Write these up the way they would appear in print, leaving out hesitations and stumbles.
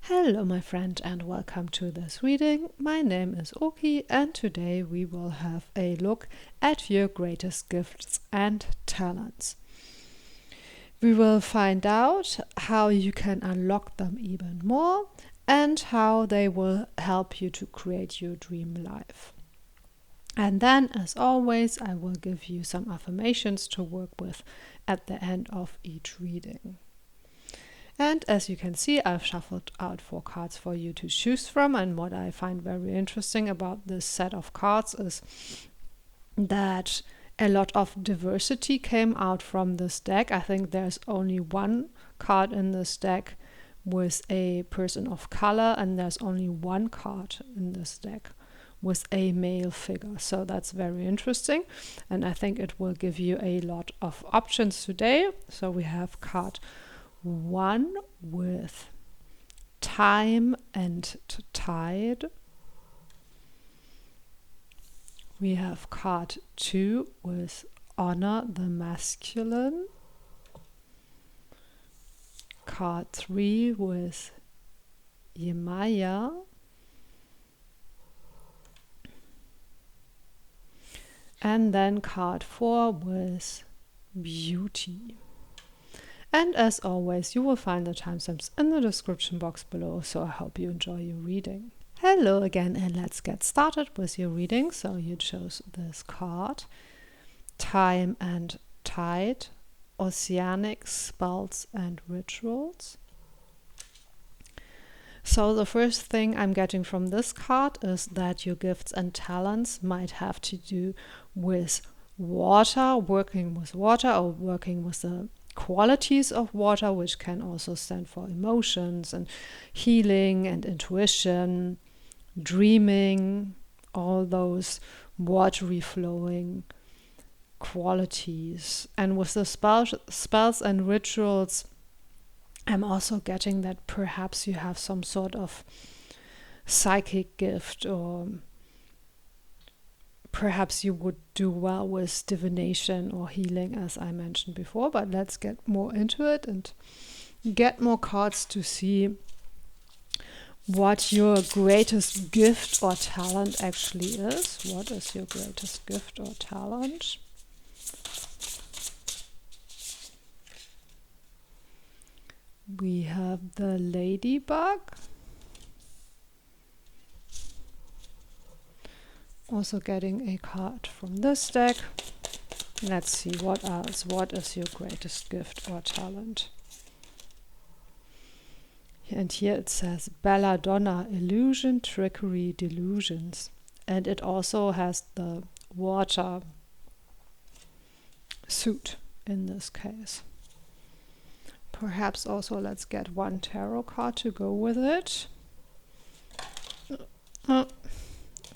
Hello my friend and welcome to this reading. My name is Oki and today we will have a look at your greatest gifts and talents. We will find out how you can unlock them even more and how they will help you to create your dream life. And then, as always, I will give you some affirmations to work with at the end of each reading. And as you can see, I've shuffled out 4 cards for you to choose from. And what I find very interesting about this set of cards is that a lot of diversity came out from this deck. I think there's only one card in this deck with a person of color, and there's only one card in this deck with a male figure. So that's very interesting. And I think it will give you a lot of options today. So we have card 1 with time and tide. We have card 2 with honor the masculine. Card 3 with Yemaya. And then card 4 with beauty. And as always, you will find the timestamps in the description box below, so I hope you enjoy your reading. Hello again, and let's get started with your reading. So you chose this card, Time and Tide, Oceanic Spells and Rituals. So the first thing I'm getting from this card is that your gifts and talents might have to do with water, working with water, or working with the qualities of water, which can also stand for emotions and healing and intuition, dreaming, all those watery flowing qualities. And with the spells and rituals, I'm also getting that perhaps you have some sort of psychic gift, or perhaps you would do well with divination or healing, as I mentioned before. But let's get more into it and get more cards to see what your greatest gift or talent actually is. What is your greatest gift or talent? We have the ladybug. Also getting a card from this deck. Let's see what else. What is your greatest gift or talent? And here it says Belladonna, illusion, trickery, delusions. And it also has the water suit in this case. Perhaps also let's get one tarot card to go with it.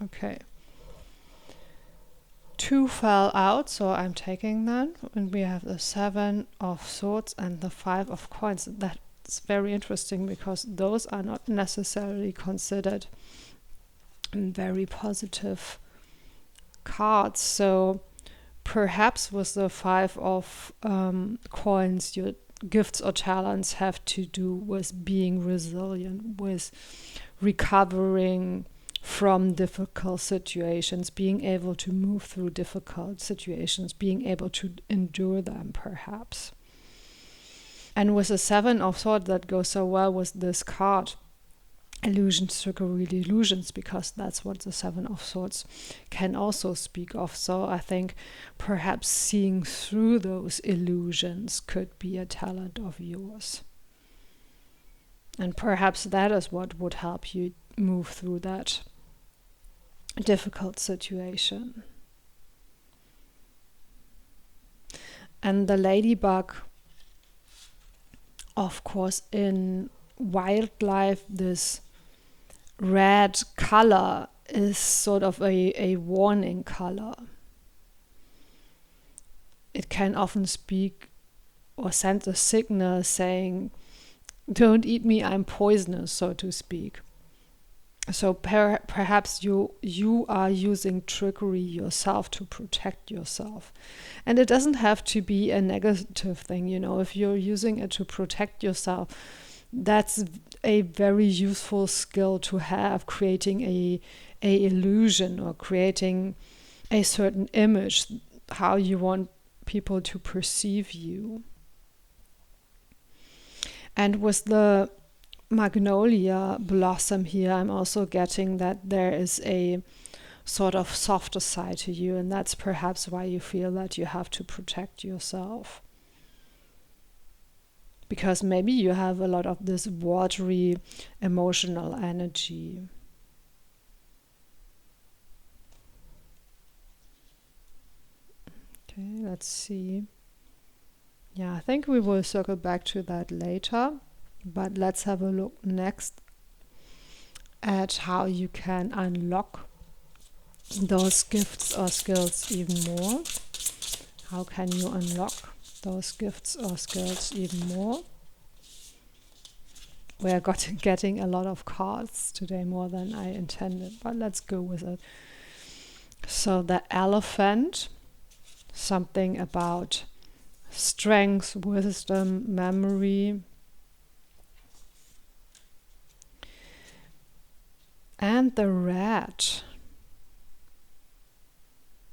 Okay. 2 fell out, so I'm taking that. And we have the 7 of swords and the 5 of coins. That's very interesting because those are not necessarily considered very positive cards. So perhaps with the 5 of coins, your gifts or talents have to do with being resilient, with recovering from difficult situations, being able to move through difficult situations, being able to endure them perhaps. And with the 7 of swords, that goes so well with this card, illusions, trickery, delusions, because that's what the 7 of swords can also speak of. So I think perhaps seeing through those illusions could be a talent of yours. And perhaps that is what would help you move through that difficult situation. And the ladybug, of course, in wildlife, this red color is sort of a warning color. It can often speak or send a signal saying, don't eat me, I'm poisonous, so to speak. So perhaps you are using trickery yourself to protect yourself. And it doesn't have to be a negative thing, if you're using it to protect yourself, that's a very useful skill to have, creating a illusion or creating a certain image, how you want people to perceive you. And with the magnolia blossom here, I'm also getting that there is a sort of softer side to you, and that's perhaps why you feel that you have to protect yourself. Because maybe you have a lot of this watery emotional energy. Okay, let's see. Yeah, I think we will circle back to that later, but let's have a look next at how you can unlock those gifts or skills even more. How can you unlock those gifts or skills even more? We are getting a lot of cards today, more than I intended, but let's go with it. So the elephant, something about strength, wisdom, memory. And the rat.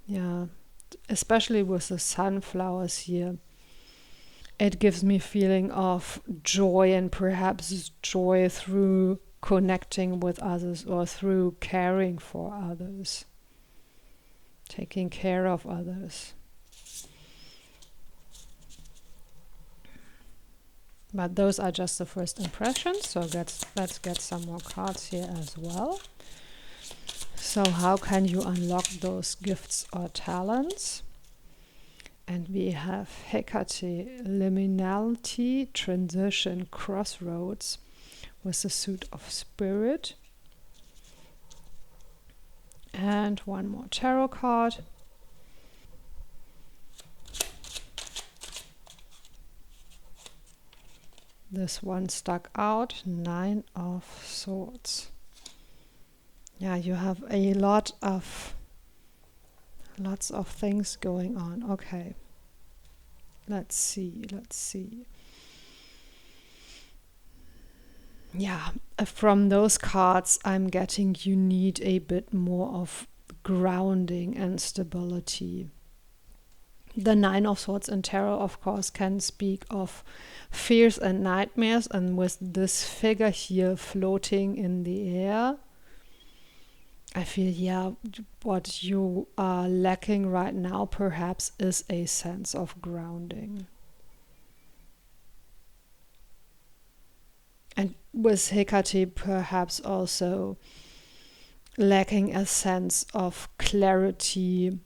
Yeah, especially with the sunflowers here. It gives me feeling of joy, and perhaps joy through connecting with others or through caring for others, taking care of others. But those are just the first impressions, so let's get some more cards here as well. So how can you unlock those gifts or talents? And we have Hecate, liminality, transition, crossroads with the suit of spirit. And one more tarot card. This one stuck out, 9 of Swords. Yeah, you have a lots of things going on. Okay. Let's see. Yeah, from those cards I'm getting you need a bit more of grounding and stability. The 9 of Swords in tarot, of course, can speak of fears and nightmares, and with this figure here floating in the air, I feel, yeah, what you are lacking right now perhaps is a sense of grounding. And with Hecate, perhaps also lacking a sense of clarity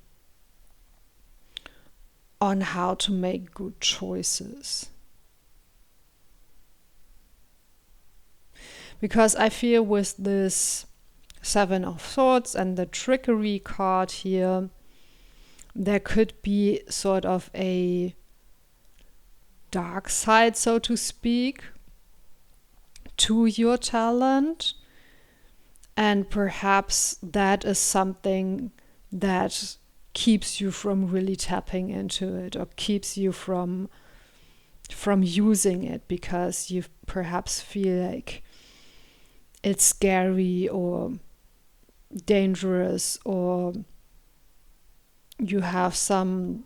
on how to make good choices. Because I feel with this 7 of Swords and the trickery card here, there could be sort of a dark side, so to speak, to your talent. And perhaps that is something that keeps you from really tapping into it, or keeps you from using it, because you perhaps feel like it's scary or dangerous, or you have some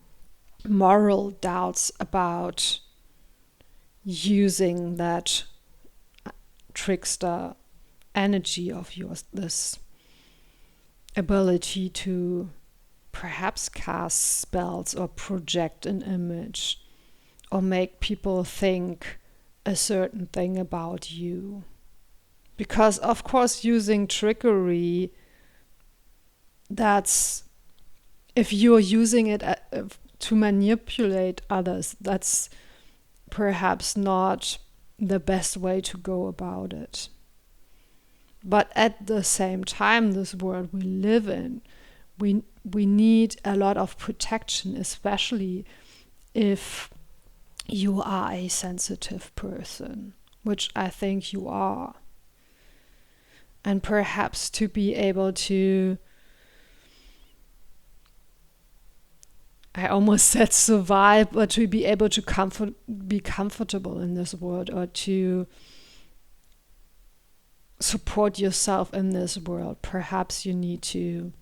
moral doubts about using that trickster energy of yours, this ability to perhaps cast spells or project an image or make people think a certain thing about you. Because of course using trickery, that's, if you're using it to manipulate others, that's perhaps not the best way to go about it. But at the same time, this world we live in, we need a lot of protection, especially if you are a sensitive person, which I think you are. And perhaps to be able to, I almost said survive, but to be able to be comfortable in this world, or to support yourself in this world. Perhaps you need to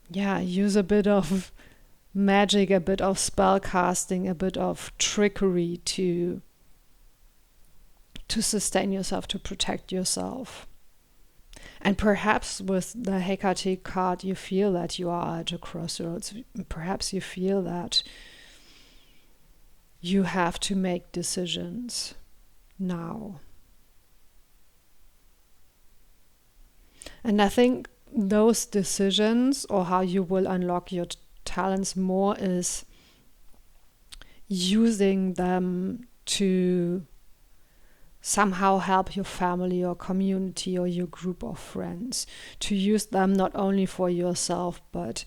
use a bit of magic, a bit of spell casting, a bit of trickery to sustain yourself, to protect yourself. And perhaps with the Hecate card, you feel that you are at a crossroads. Perhaps you feel that you have to make decisions now. And I think those decisions, or how you will unlock your talents more, is using them to somehow help your family or community or your group of friends, to use them not only for yourself but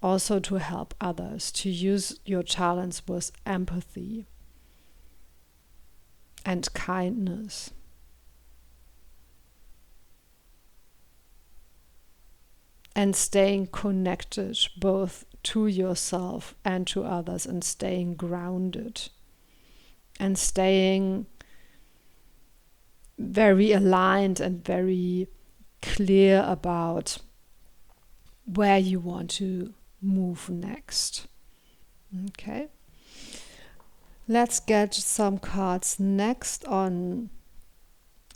also to help others, to use your talents with empathy and kindness. And staying connected both to yourself and to others, and staying grounded and staying very aligned and very clear about where you want to move next. Okay. Let's get some cards next on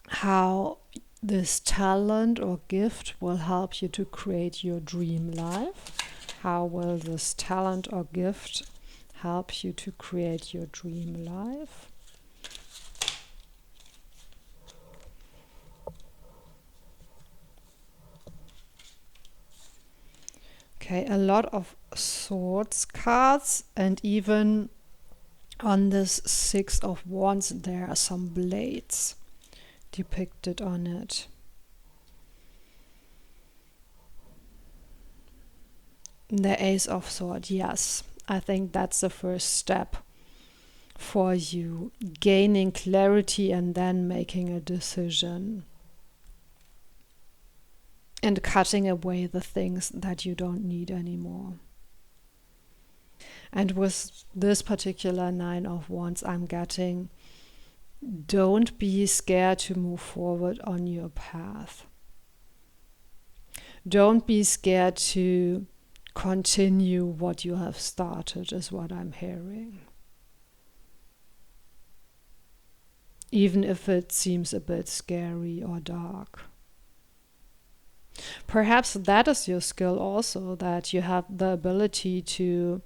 how this talent or gift will help you to create your dream life. How will this talent or gift help you to create your dream life? Okay, a lot of swords cards, and even on this 6 of Wands there are some blades depicted on it. The Ace of Swords, yes, I think that's the first step for you, gaining clarity and then making a decision. And cutting away the things that you don't need anymore. And with this particular 9 of Wands, I'm getting, don't be scared to move forward on your path. Don't be scared to continue what you have started, is what I'm hearing. Even if it seems a bit scary or dark. Perhaps that is your skill also, that you have the ability to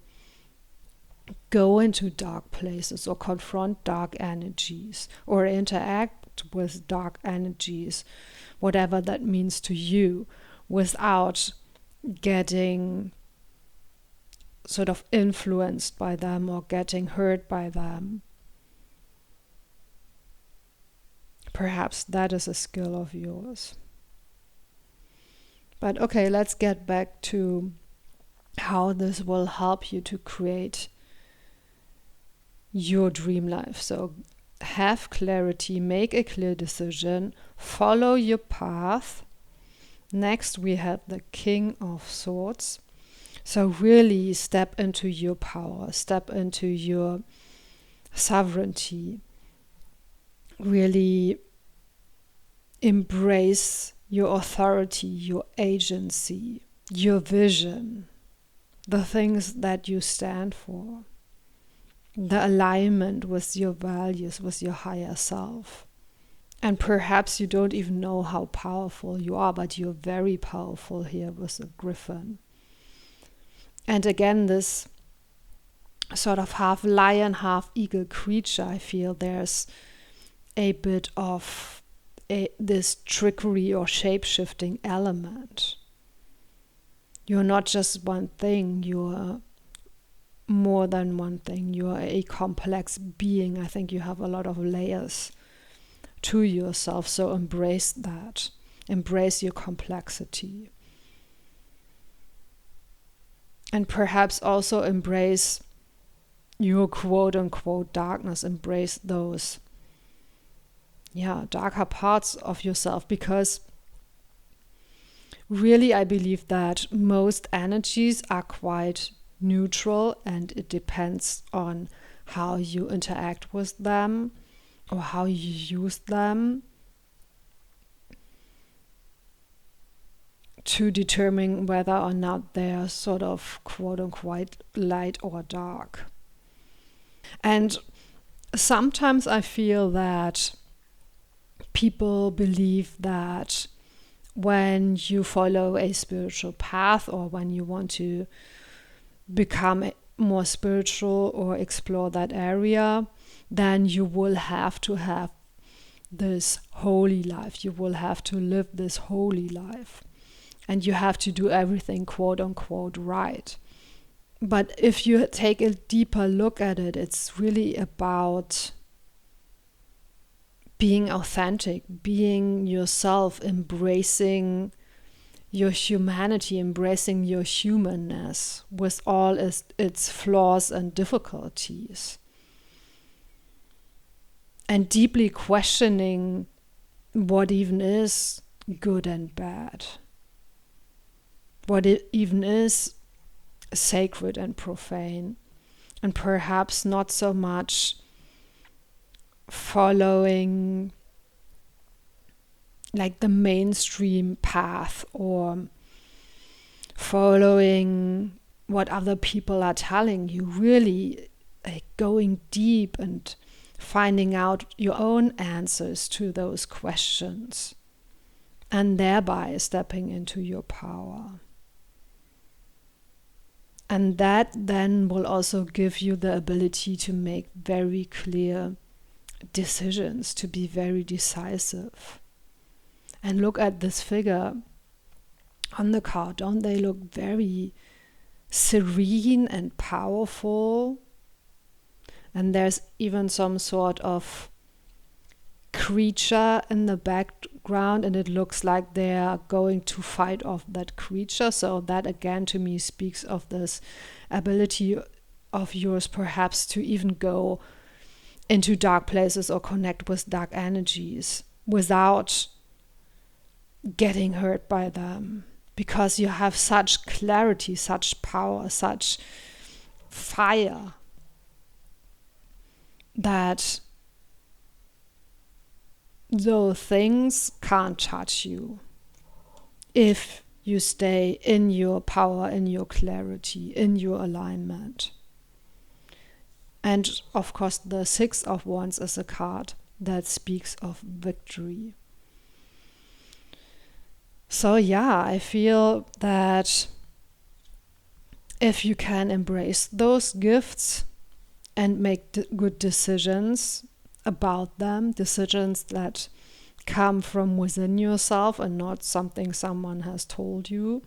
go into dark places or confront dark energies or interact with dark energies, whatever that means to you, without getting sort of influenced by them or getting hurt by them. Perhaps that is a skill of yours. But okay, let's get back to how this will help you to create your dream life. So have clarity, make a clear decision, follow your path. Next we have the King of Swords. So really step into your power, step into your sovereignty. Really embrace your authority, your agency, your vision, the things that you stand for, the alignment with your values, with your higher self. And perhaps you don't even know how powerful you are, but you're very powerful here with a griffin. And again, this sort of half lion, half eagle creature, I feel there's a bit of this trickery or shape-shifting element. You're not just one thing, you're more than one thing. You're a complex being. I think you have a lot of layers to yourself, so embrace that. Embrace your complexity. And perhaps also embrace your quote-unquote darkness. Embrace those darker parts of yourself, because really I believe that most energies are quite neutral, and it depends on how you interact with them or how you use them. to determine whether or not they're sort of quote unquote light or dark. And sometimes I feel that people believe that when you follow a spiritual path, or when you want to become more spiritual or explore that area, then you will have to have this holy life. You will have to live this holy life. And you have to do everything quote unquote right. But if you take a deeper look at it, it's really about being authentic, being yourself, embracing your humanity, embracing your humanness with all its flaws and difficulties. And deeply questioning what even is good and bad. What it even is sacred and profane. And perhaps not so much following like the mainstream path, or following what other people are telling you. Really like going deep and finding out your own answers to those questions, and thereby stepping into your power. And that then will also give you the ability to make very clear decisions, to be very decisive. And look at this figure on the card. Don't they look very serene and powerful? And there's even some sort of creature in the background, and it looks like they're going to fight off that creature. So that again to me speaks of this ability of yours perhaps to even go into dark places or connect with dark energies without getting hurt by them, because you have such clarity, such power, such fire, that those things can't touch you if you stay in your power, in your clarity, in your alignment. And of course, the Six of Wands is a card that speaks of victory. So yeah, I feel that if you can embrace those gifts and make good decisions about them, decisions that come from within yourself and not something someone has told you,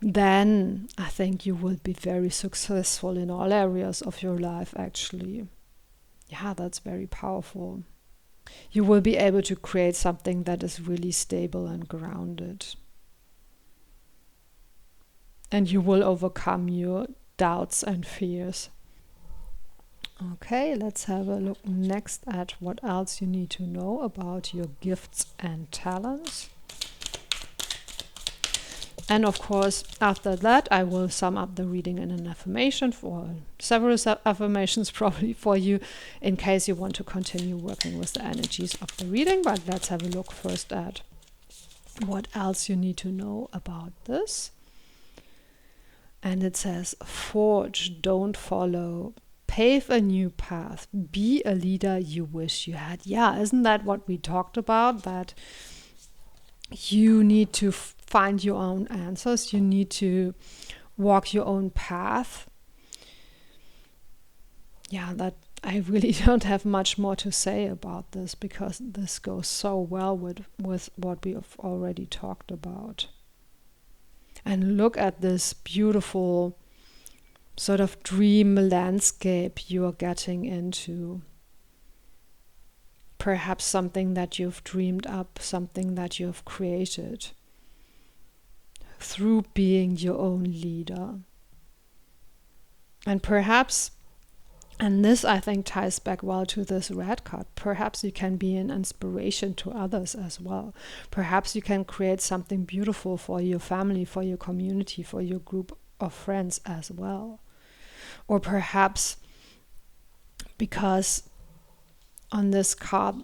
then I think you will be very successful in all areas of your life, actually. Yeah, that's very powerful. You will be able to create something that is really stable and grounded. And you will overcome your doubts and fears. Okay, let's have a look next at what else you need to know about your gifts and talents. And of course, after that, I will sum up the reading in an affirmation, for several affirmations probably for you, in case you want to continue working with the energies of the reading. But let's have a look first at what else you need to know about this. And it says, forge, don't follow. Pave a new path. Be a leader you wish you had. Yeah, isn't that what we talked about? That you need to find your own answers. You need to walk your own path. Yeah, that I really don't have much more to say about this, because this goes so well with what we have already talked about. And look at this beautiful sort of dream landscape you are getting into. Perhaps something that you've dreamed up, something that you've created through being your own leader. And perhaps, and this I think ties back well to this red card, perhaps you can be an inspiration to others as well. Perhaps you can create something beautiful for your family, for your community, for your group of friends as well. Or perhaps because on this card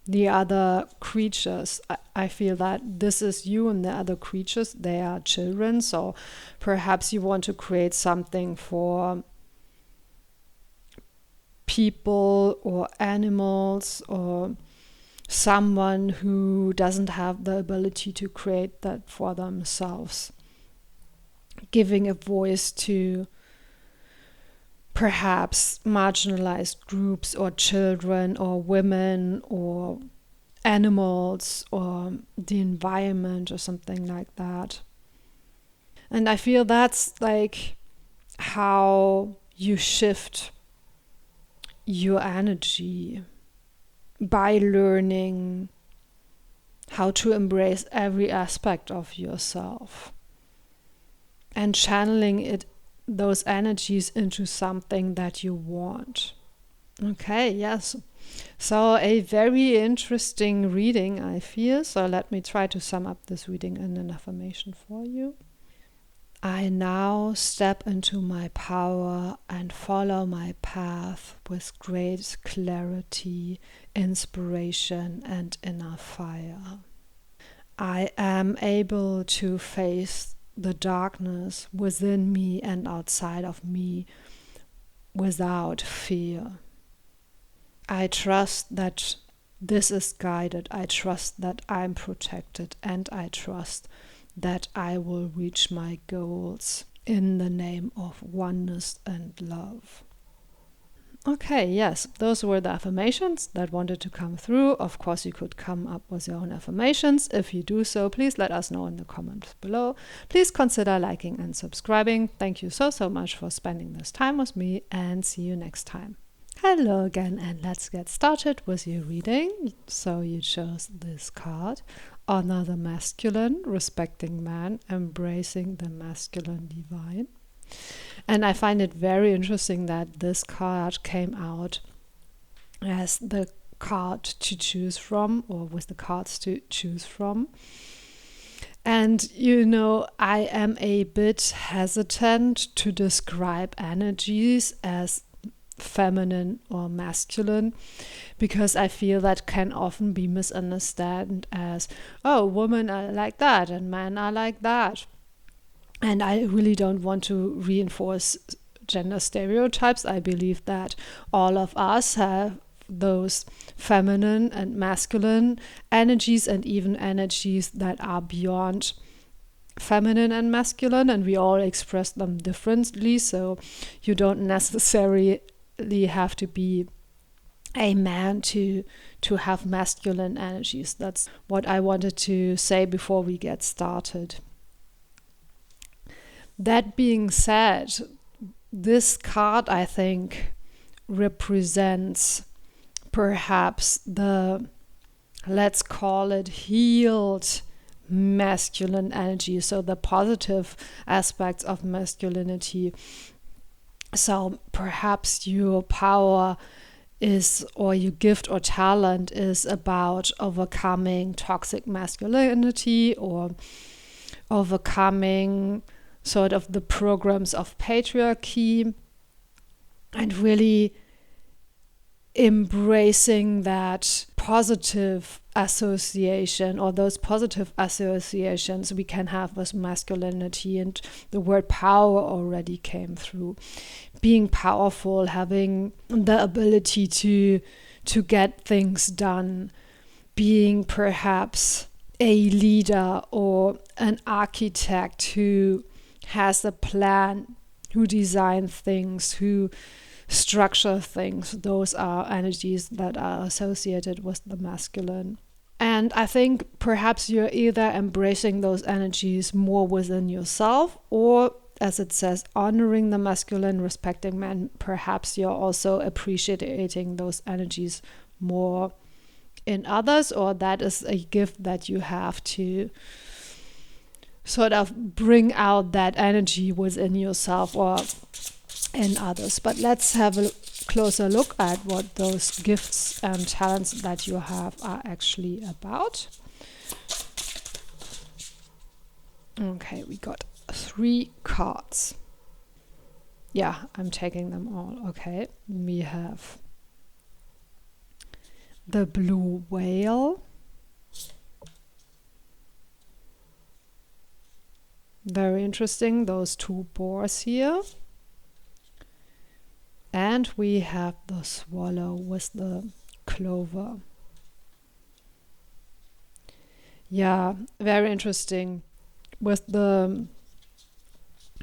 the other creatures. I feel that this is you and the other creatures, they are children. So perhaps you want to create something for people or animals or someone who doesn't have the ability to create that for themselves. Giving a voice to perhaps marginalized groups or children or women or animals or the environment or something like that. And I feel that's like how you shift your energy, by learning how to embrace every aspect of yourself and channeling those energies into something that you want. Okay, yes. So a very interesting reading, I feel. So let me try to sum up this reading in an affirmation for you. I now step into my power and follow my path with great clarity, inspiration, and inner fire. I am able to face the darkness within me and outside of me without fear. I trust that this is guided. I trust that I'm protected, and I trust that I will reach my goals in the name of oneness and love. Okay, yes, those were the affirmations that wanted to come through. Of course, you could come up with your own affirmations. If you do so, please let us know in the comments below. Please consider liking and subscribing. Thank you so much for spending this time with me, and see you next time. Hello again, and let's get started with your reading. So you chose this card. Honor the masculine, respecting man, embracing the masculine divine. And I find it very interesting that this card came out as the card to choose from, or with the cards to choose from. And I am a bit hesitant to describe energies as feminine or masculine, because I feel that can often be misunderstood as, oh, women are like that and men are like that. And I really don't want to reinforce gender stereotypes. I believe that all of us have those feminine and masculine energies, and even energies that are beyond feminine and masculine, and we all express them differently. So you don't necessarily have to be a man to have masculine energies. That's what I wanted to say before we get started. That being said, this card, I think, represents perhaps the, let's call it, healed masculine energy, so the positive aspects of masculinity. So perhaps your power is, or your gift or talent is about overcoming toxic masculinity, or overcoming sort of the programs of patriarchy, and really embracing that positive association, or those positive associations we can have with masculinity. And the word power already came through. Being powerful, having the ability to get things done, being perhaps a leader or an architect who has a plan, who designs things, who structure things. Those are energies that are associated with the masculine. And I think perhaps you're either embracing those energies more within yourself, or, as it says, honoring the masculine, respecting men. Perhaps you're also appreciating those energies more in others, or that is a gift that you have to sort of bring out that energy within yourself or in others. But let's have a closer look at what those gifts and talents that you have are actually about. Okay, we got 3 cards. Yeah, I'm taking them all. Okay, we have the blue whale. Very interesting, those two boars here. And we have the swallow with the clover. Yeah, very interesting. With the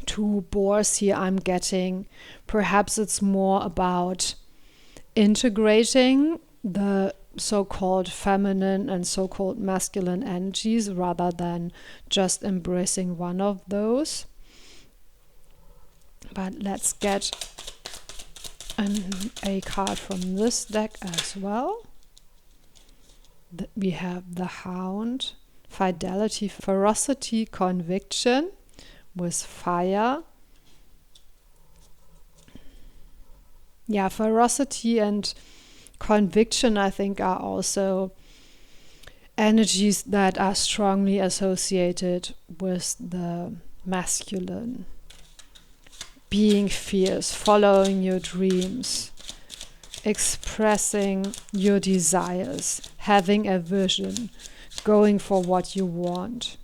two boars here, I'm getting, perhaps it's more about integrating the so-called feminine and so-called masculine energies rather than just embracing one of those. But let's get a card from this deck as well. We have the Hound, Fidelity, Ferocity, Conviction with fire. Yeah, ferocity and conviction, I think, are also energies that are strongly associated with the masculine. Being fierce, following your dreams, expressing your desires, having a vision, going for what you want,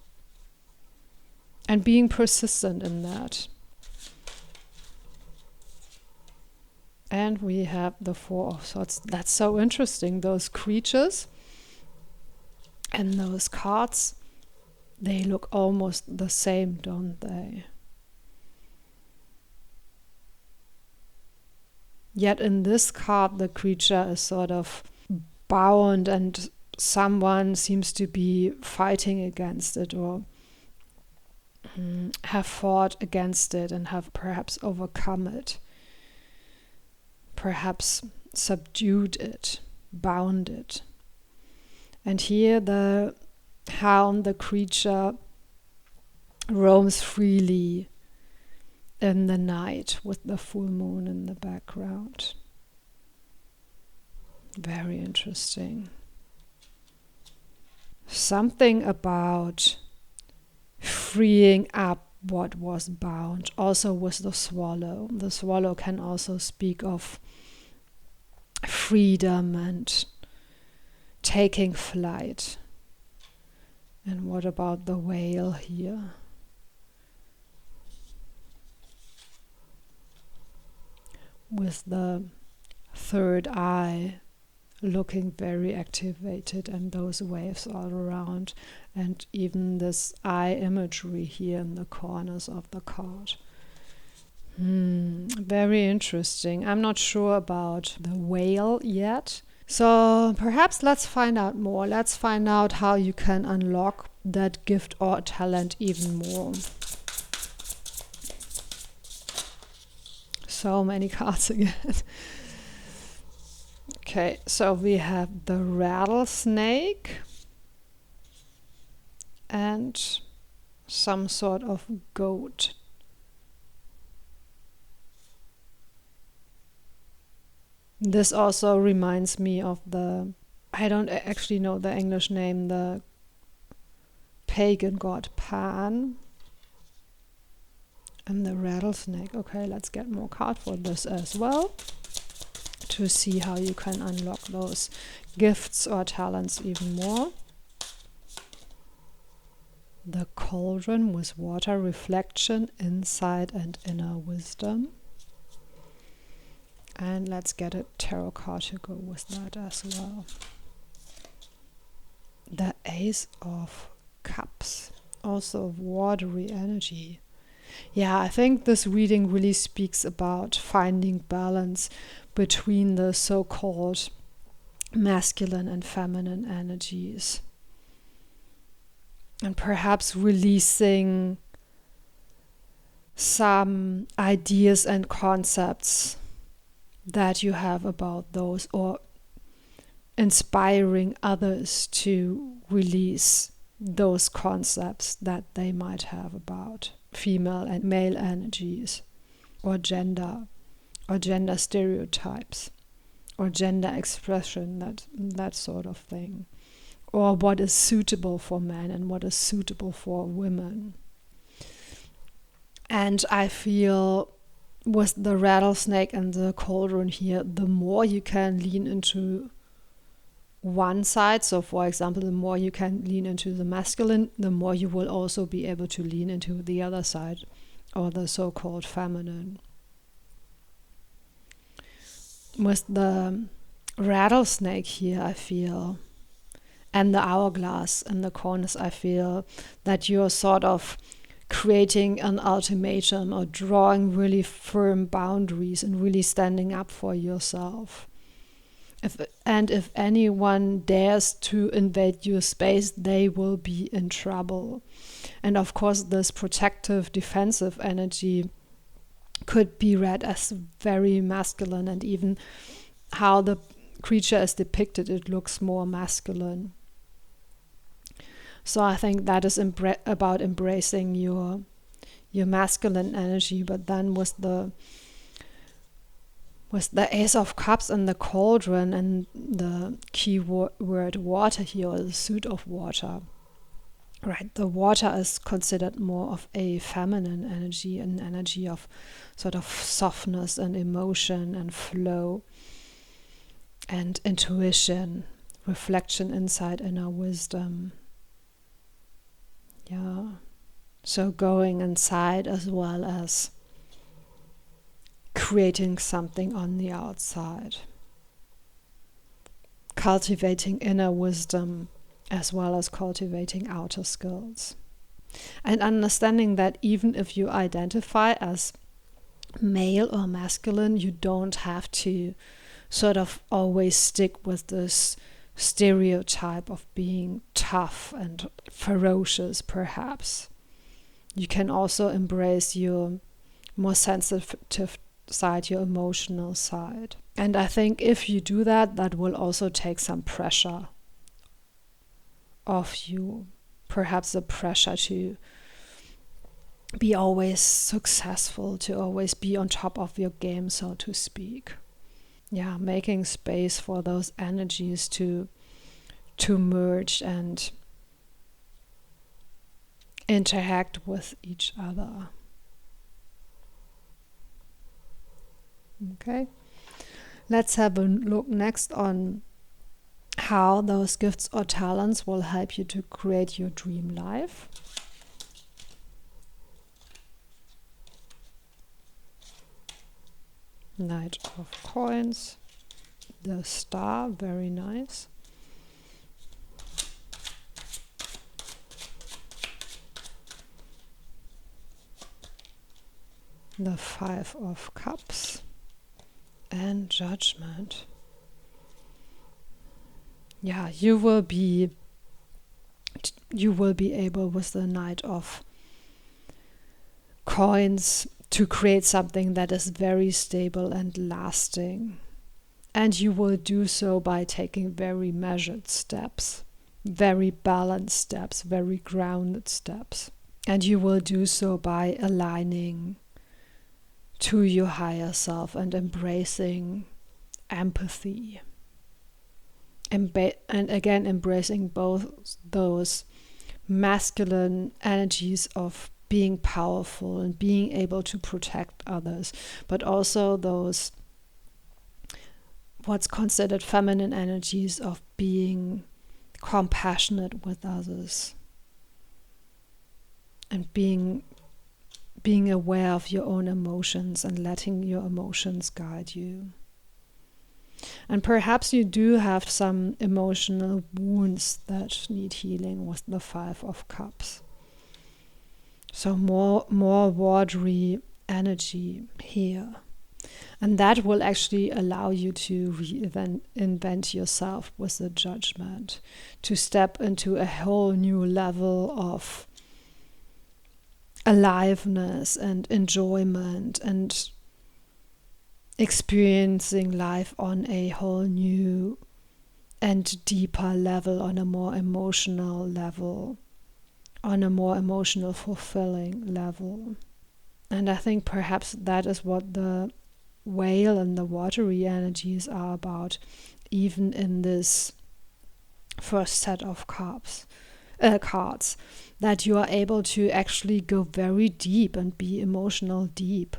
and being persistent in that. And we have the Four of Swords. That's so interesting. Those creatures and those cards, they look almost the same, don't they? Yet in this card, the creature is sort of bound and someone seems to be fighting against it or have fought against it and have perhaps overcome it. Perhaps subdued it, bound it. And here the hound, the creature, roams freely in the night with the full moon in the background. Very interesting. Something about freeing up what was bound. Also with the swallow. The swallow can also speak of freedom and taking flight. And what about the whale here? With the third eye looking very activated and those waves all around, and even this eye imagery here in the corners of the card. Very interesting. I'm not sure about the whale yet. So perhaps let's find out more. Let's find out how you can unlock that gift or talent even more. So many cards again. Okay, so we have the rattlesnake and some sort of goat. This also reminds me of the, I don't actually know the English name, the pagan god Pan. And the rattlesnake. Okay, let's get more cards for this as well to see how you can unlock those gifts or talents even more. The cauldron with water, reflection, insight, and inner wisdom. And let's get a tarot card to go with that as well. The Ace of Cups, also watery energy. Yeah, I think this reading really speaks about finding balance between the so-called masculine and feminine energies. And perhaps releasing some ideas and concepts that you have about those, or inspiring others to release those concepts that they might have about female and male energies, or gender stereotypes, or gender expression, that sort of thing, or what is suitable for men and what is suitable for women. And I feel with the rattlesnake and the cauldron here, the more you can lean into one side. So for example, the more you can lean into the masculine, the more you will also be able to lean into the other side, or the so-called feminine. With the rattlesnake here, I feel, and the hourglass in the corners, I feel that you're sort of creating an ultimatum or drawing really firm boundaries and really standing up for yourself. If anyone dares to invade your space, they will be in trouble. And of course, this protective, defensive energy could be read as very masculine, and even how the creature is depicted, it looks more masculine. So I think that is about embracing your masculine energy. But then with the Ace of Cups and the cauldron and the key word water here, or the suit of water, right? The water is considered more of a feminine energy, an energy of sort of softness and emotion and flow and intuition, reflection, insight, inner wisdom. Yeah. So going inside as well as creating something on the outside. Cultivating inner wisdom as well as cultivating outer skills. And understanding that even if you identify as male or masculine, you don't have to sort of always stick with this stereotype of being tough and ferocious, perhaps. You can also embrace your more sensitive side, your emotional side. And I think if you do that, that will also take some pressure off you. Perhaps the pressure to be always successful, to always be on top of your game, so to speak. Yeah, making space for those energies to merge and interact with each other. Okay, let's have a look next on how those gifts or talents will help you to create your dream life. Knight of Coins, the Star, very nice. The Five of Cups and Judgment. Yeah, you will be able with the Knight of Coins to create something that is very stable and lasting. And you will do so by taking very measured steps, very balanced steps, very grounded steps. And you will do so by aligning to your higher self and embracing empathy. And again, embracing both those masculine energies of being powerful and being able to protect others, but also those what's considered feminine energies of being compassionate with others and being aware of your own emotions and letting your emotions guide you. And perhaps you do have some emotional wounds that need healing with the Five of Cups. So more watery energy here. And that will actually allow you to reinvent yourself with the Judgment, to step into a whole new level of aliveness and enjoyment and experiencing life on a whole new and deeper level, on a more emotional level, on a more emotional fulfilling level. And I think perhaps that is what the whale and the watery energies are about, even in this first set of cards, that you are able to actually go very deep and be emotional deep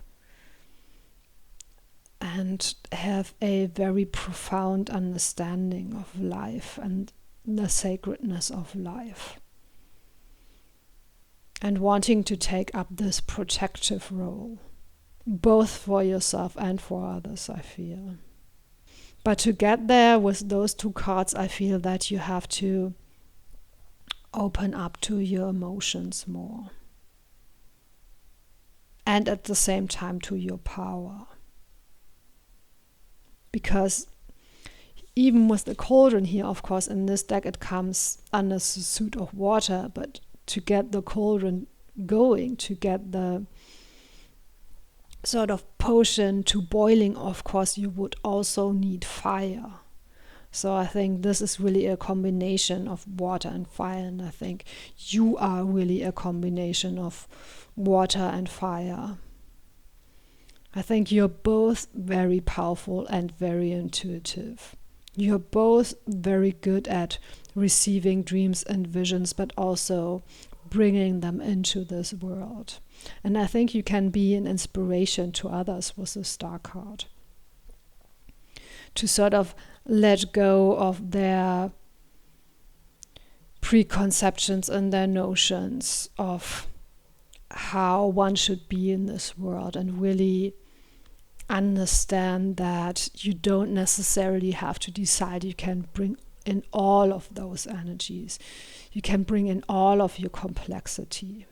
and have a very profound understanding of life and the sacredness of life, and wanting to take up this protective role, both for yourself and for others, I feel. But to get there with those two cards, I feel that you have to open up to your emotions more. And at the same time to your power. Because even with the cauldron here, of course, in this deck it comes under the suit of water, but to get the cauldron going, to get the sort of potion to boiling, of course, you would also need fire. So I think this is really a combination of water and fire, and I think you are really a combination of water and fire. I think you're both very powerful and very intuitive. You're both very good at receiving dreams and visions, but also bringing them into this world. And I think you can be an inspiration to others with the Star card. To sort of let go of their preconceptions and their notions of how one should be in this world, and really understand that you don't necessarily have to decide. You can bring in all of those energies. You can bring in all of your complexity.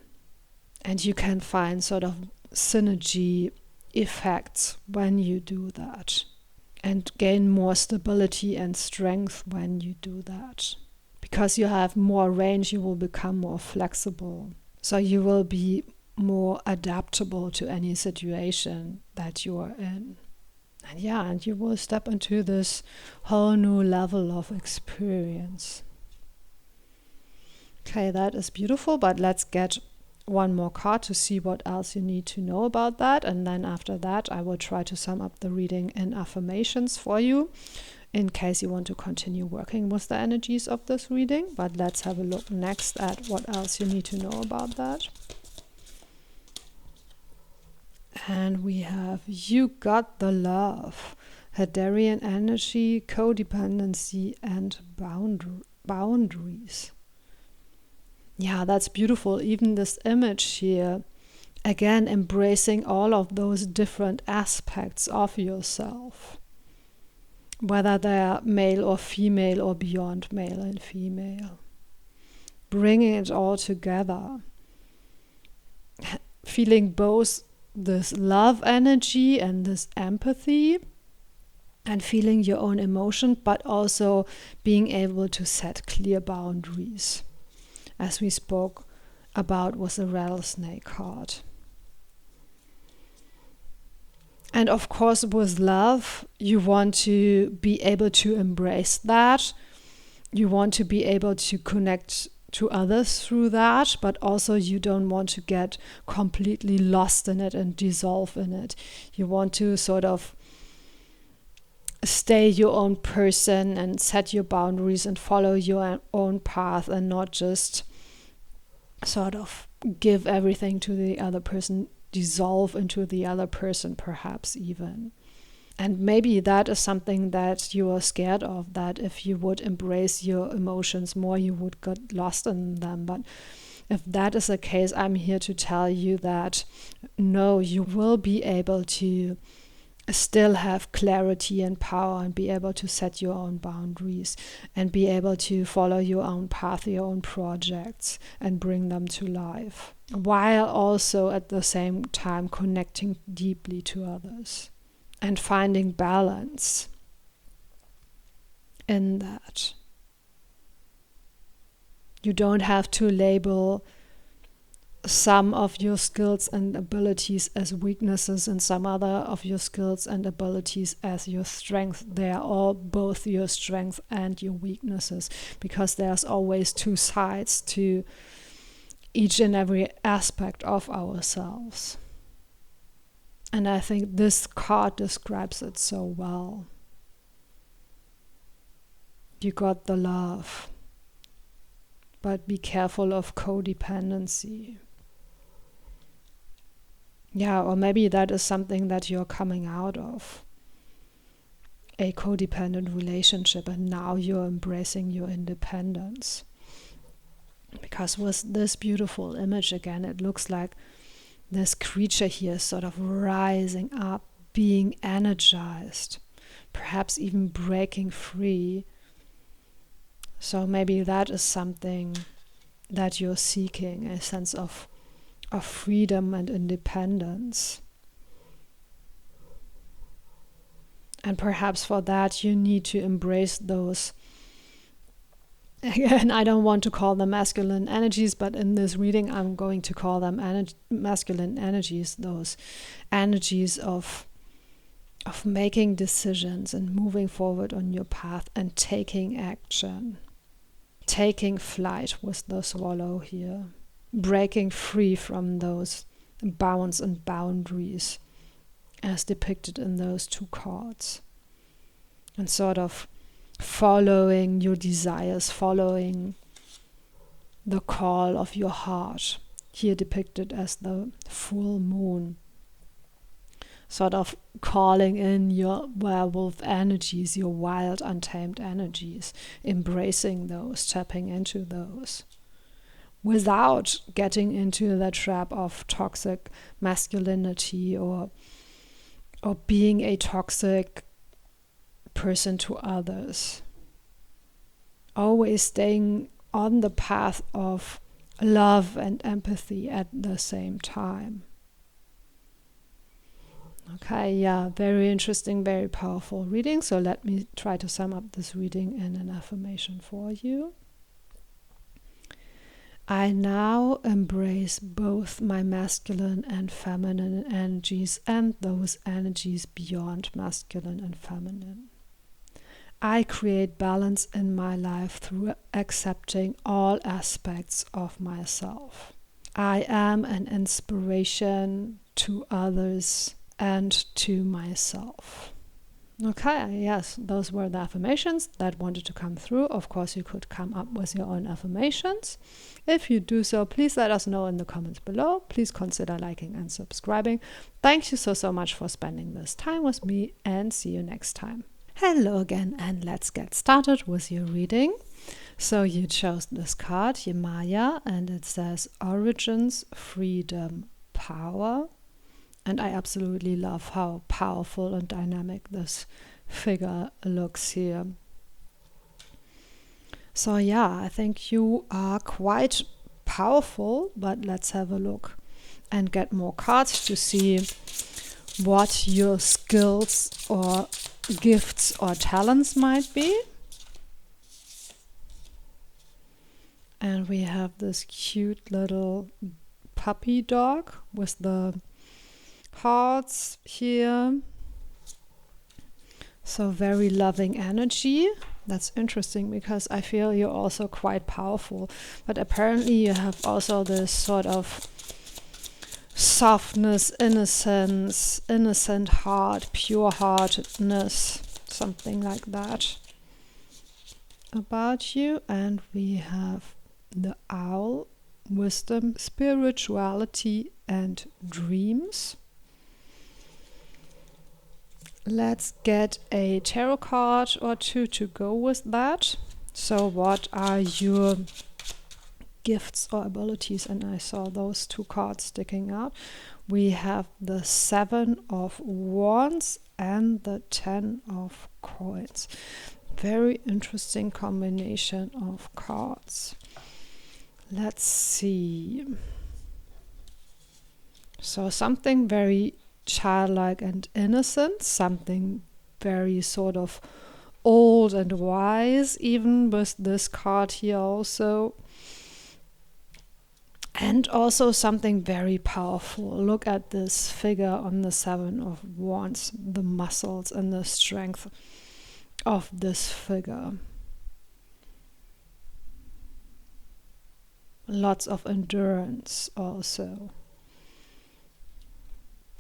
And you can find sort of synergy effects when you do that. And gain more stability and strength when you do that. Because you have more range, you will become more flexible. So you will be more adaptable to any situation that you are in. And you will step into this whole new level of experience. Okay, that is beautiful, but let's get one more card to see what else you need to know about that. And then after that, I will try to sum up the reading in affirmations for you, in case you want to continue working with the energies of this reading. But let's have a look next at what else you need to know about that. And we have You Got the Love, Hadarian Energy, Codependency, and Boundaries. Yeah, that's beautiful. Even this image here, again, embracing all of those different aspects of yourself, whether they're male or female or beyond male and female. Bringing it all together. Feeling both this love energy and this empathy, and feeling your own emotion, but also being able to set clear boundaries, as we spoke about with the rattlesnake card. And of course, with love, you want to be able to embrace that. You want to be able to connect to others through that, but also you don't want to get completely lost in it and dissolve in it. You want to sort of stay your own person and set your boundaries and follow your own path, and not just sort of give everything to the other person, dissolve into the other person perhaps even. And maybe that is something that you are scared of, that if you would embrace your emotions more, you would get lost in them. But if that is the case, I'm here to tell you that no, you will be able to still have clarity and power, and be able to set your own boundaries, and be able to follow your own path, your own projects, and bring them to life, while also at the same time connecting deeply to others and finding balance in that. You don't have to label some of your skills and abilities as weaknesses and some other of your skills and abilities as your strength. They are all both your strength and your weaknesses, because there's always two sides to each and every aspect of ourselves. And I think this card describes it so well. You got the love, but be careful of codependency. Yeah, or maybe that is something that you're coming out of. a codependent relationship, and now you're embracing your independence. Because with this beautiful image again, it looks like this creature here is sort of rising up, being energized, perhaps even breaking free. So maybe that is something that you're seeking, a sense of freedom and independence. And perhaps for that you need to embrace those, again, I don't want to call them masculine energies, but in this reading I'm going to call them masculine energies, those energies of making decisions and moving forward on your path and taking action, taking flight with the swallow here, breaking free from those bounds and boundaries as depicted in those two cards, and sort of following your desires, following the call of your heart, here depicted as the full moon, sort of calling in your werewolf energies, your wild, untamed energies, embracing those, tapping into those, without getting into the trap of toxic masculinity or being a toxic person to others. Always staying on the path of love and empathy at the same time. Okay, yeah, very interesting, very powerful reading. So let me try to sum up this reading in an affirmation for you. I now embrace both my masculine and feminine energies and those energies beyond masculine and feminine. I create balance in my life through accepting all aspects of myself. I am an inspiration to others and to myself. Okay, yes, those were the affirmations that wanted to come through. Of course, you could come up with your own affirmations. If you do so, please let us know in the comments below. Please consider liking and subscribing. Thank you so much for spending this time with me, and see you next time. Hello again, and let's get started with your reading. So you chose this card, Yemaya, and it says Origins, Freedom, Power. And I absolutely love how powerful and dynamic this figure looks here. So yeah, I think you are quite powerful, but let's have a look and get more cards to see what your skills or gifts or talents might be. And we have this cute little puppy dog with the hearts here. So very loving energy. That's interesting because I feel you're also quite powerful, but apparently you have also this sort of softness, innocence, innocent heart, pure heartedness, something like that about you. And we have the owl, wisdom, spirituality, and dreams. Let's get a tarot card or two to go with that. So what are your gifts or abilities? And I saw those two cards sticking out. We have the 7 of Wands and the 10 of Coins. Very interesting combination of cards. Let's see. So something very childlike and innocent, something very sort of old and wise, even with this card here also. And also something very powerful. Look at this figure on the 7 of Wands, the muscles and the strength of this figure. Lots of endurance also.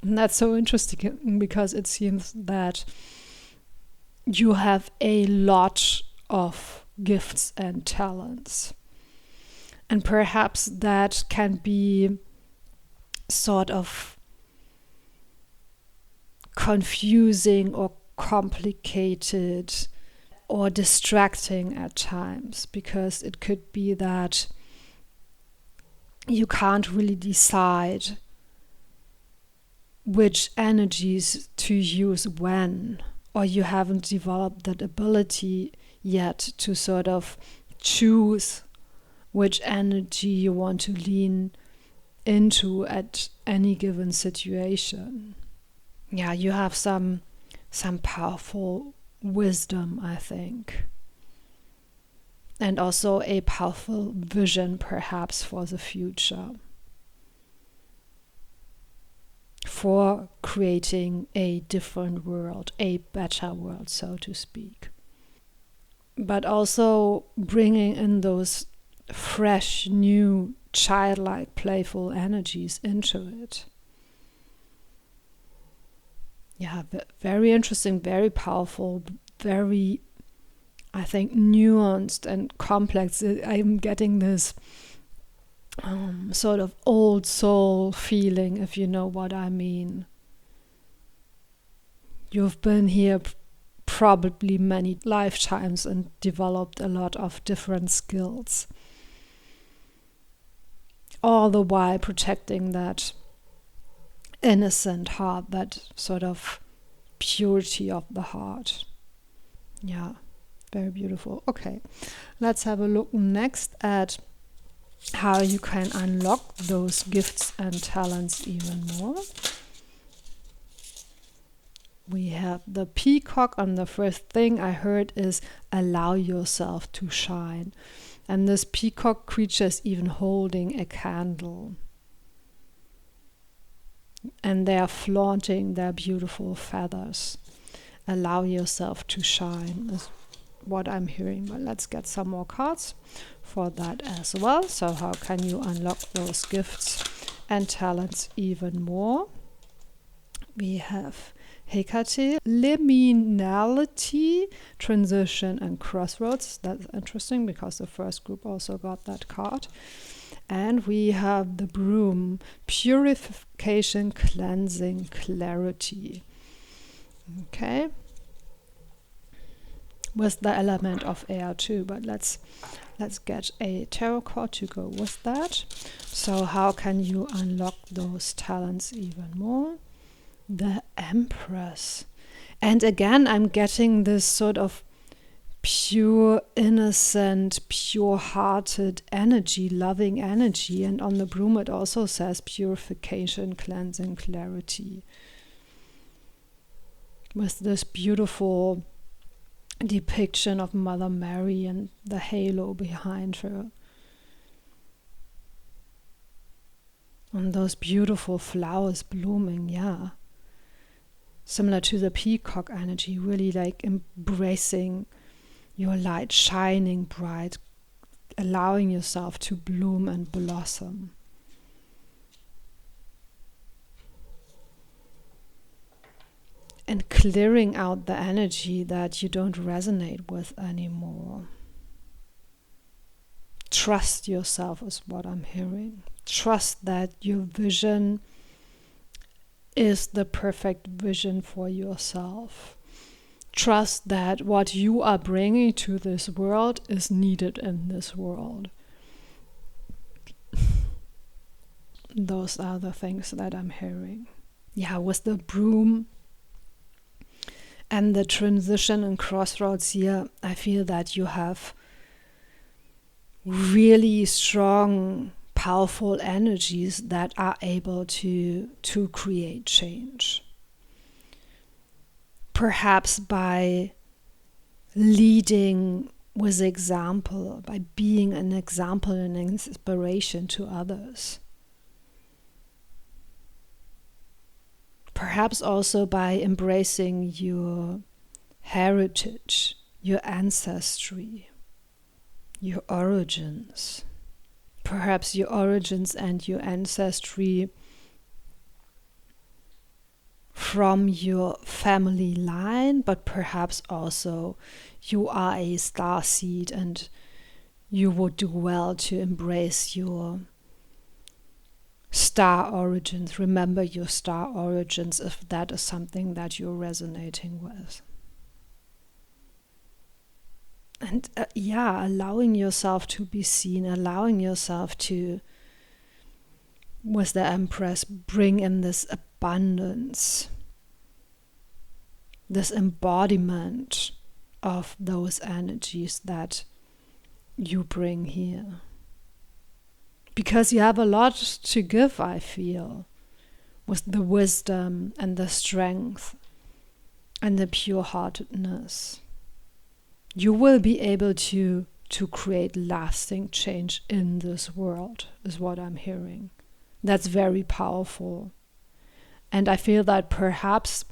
And that's so interesting because it seems that you have a lot of gifts and talents. And perhaps that can be sort of confusing or complicated or distracting at times, because it could be that you can't really decide which energies to use when, or you haven't developed that ability yet to sort of choose which energy you want to lean into at any given situation. Yeah, you have some powerful wisdom, I think. And also a powerful vision, perhaps, for the future. For creating a different world, a better world, so to speak. But also bringing in those fresh, new, childlike, playful energies into it. Yeah, very interesting, very powerful, very, I think, nuanced and complex. I'm getting this sort of old soul feeling, if you know what I mean. You've been here probably many lifetimes and developed a lot of different skills, all the while protecting that innocent heart, that sort of purity of the heart. Yeah, very beautiful. Okay, let's have a look next at how you can unlock those gifts and talents even more. We have the peacock, and the first thing I heard is allow yourself to shine. And this peacock creature is even holding a candle. And they are flaunting their beautiful feathers. Allow yourself to shine is what I'm hearing. But let's get some more cards for that as well. So how can you unlock those gifts and talents even more? We have Hecate, liminality, transition, and crossroads. That's interesting because the first group also got that card. And we have the broom, purification, cleansing, clarity. Okay. With the element of air too, but let's get a tarot card to go with that. So how can you unlock those talents even more? The Empress. And again, I'm getting this sort of pure, innocent, pure-hearted energy, loving energy. And on the broom it also says purification, cleansing, clarity. With this beautiful depiction of Mother Mary and the halo behind her. And those beautiful flowers blooming, yeah. Similar to the peacock energy, really like embracing your light, shining bright, allowing yourself to bloom and blossom. And clearing out the energy that you don't resonate with anymore. Trust yourself is what I'm hearing. Trust that your vision is the perfect vision for yourself. Trust that what you are bringing to this world is needed in this world. Those are the things that I'm hearing. Yeah, with the broom and the transition and crossroads here, I feel that you have really strong, powerful energies that are able to create change. Perhaps by leading with example, by being an example and inspiration to others. Perhaps also by embracing your heritage, your ancestry, your origins. Perhaps your origins and your ancestry from your family line, but perhaps also you are a starseed and you would do well to embrace your star origins. Remember your star origins if that is something that you're resonating with. And allowing yourself to be seen, allowing yourself to, with the Empress, bring in this abundance, this embodiment of those energies that you bring here. Because you have a lot to give, I feel, with the wisdom and the strength and the pure-heartedness. You will be able to create lasting change in this world, is what I'm hearing. That's very powerful. And I feel that perhaps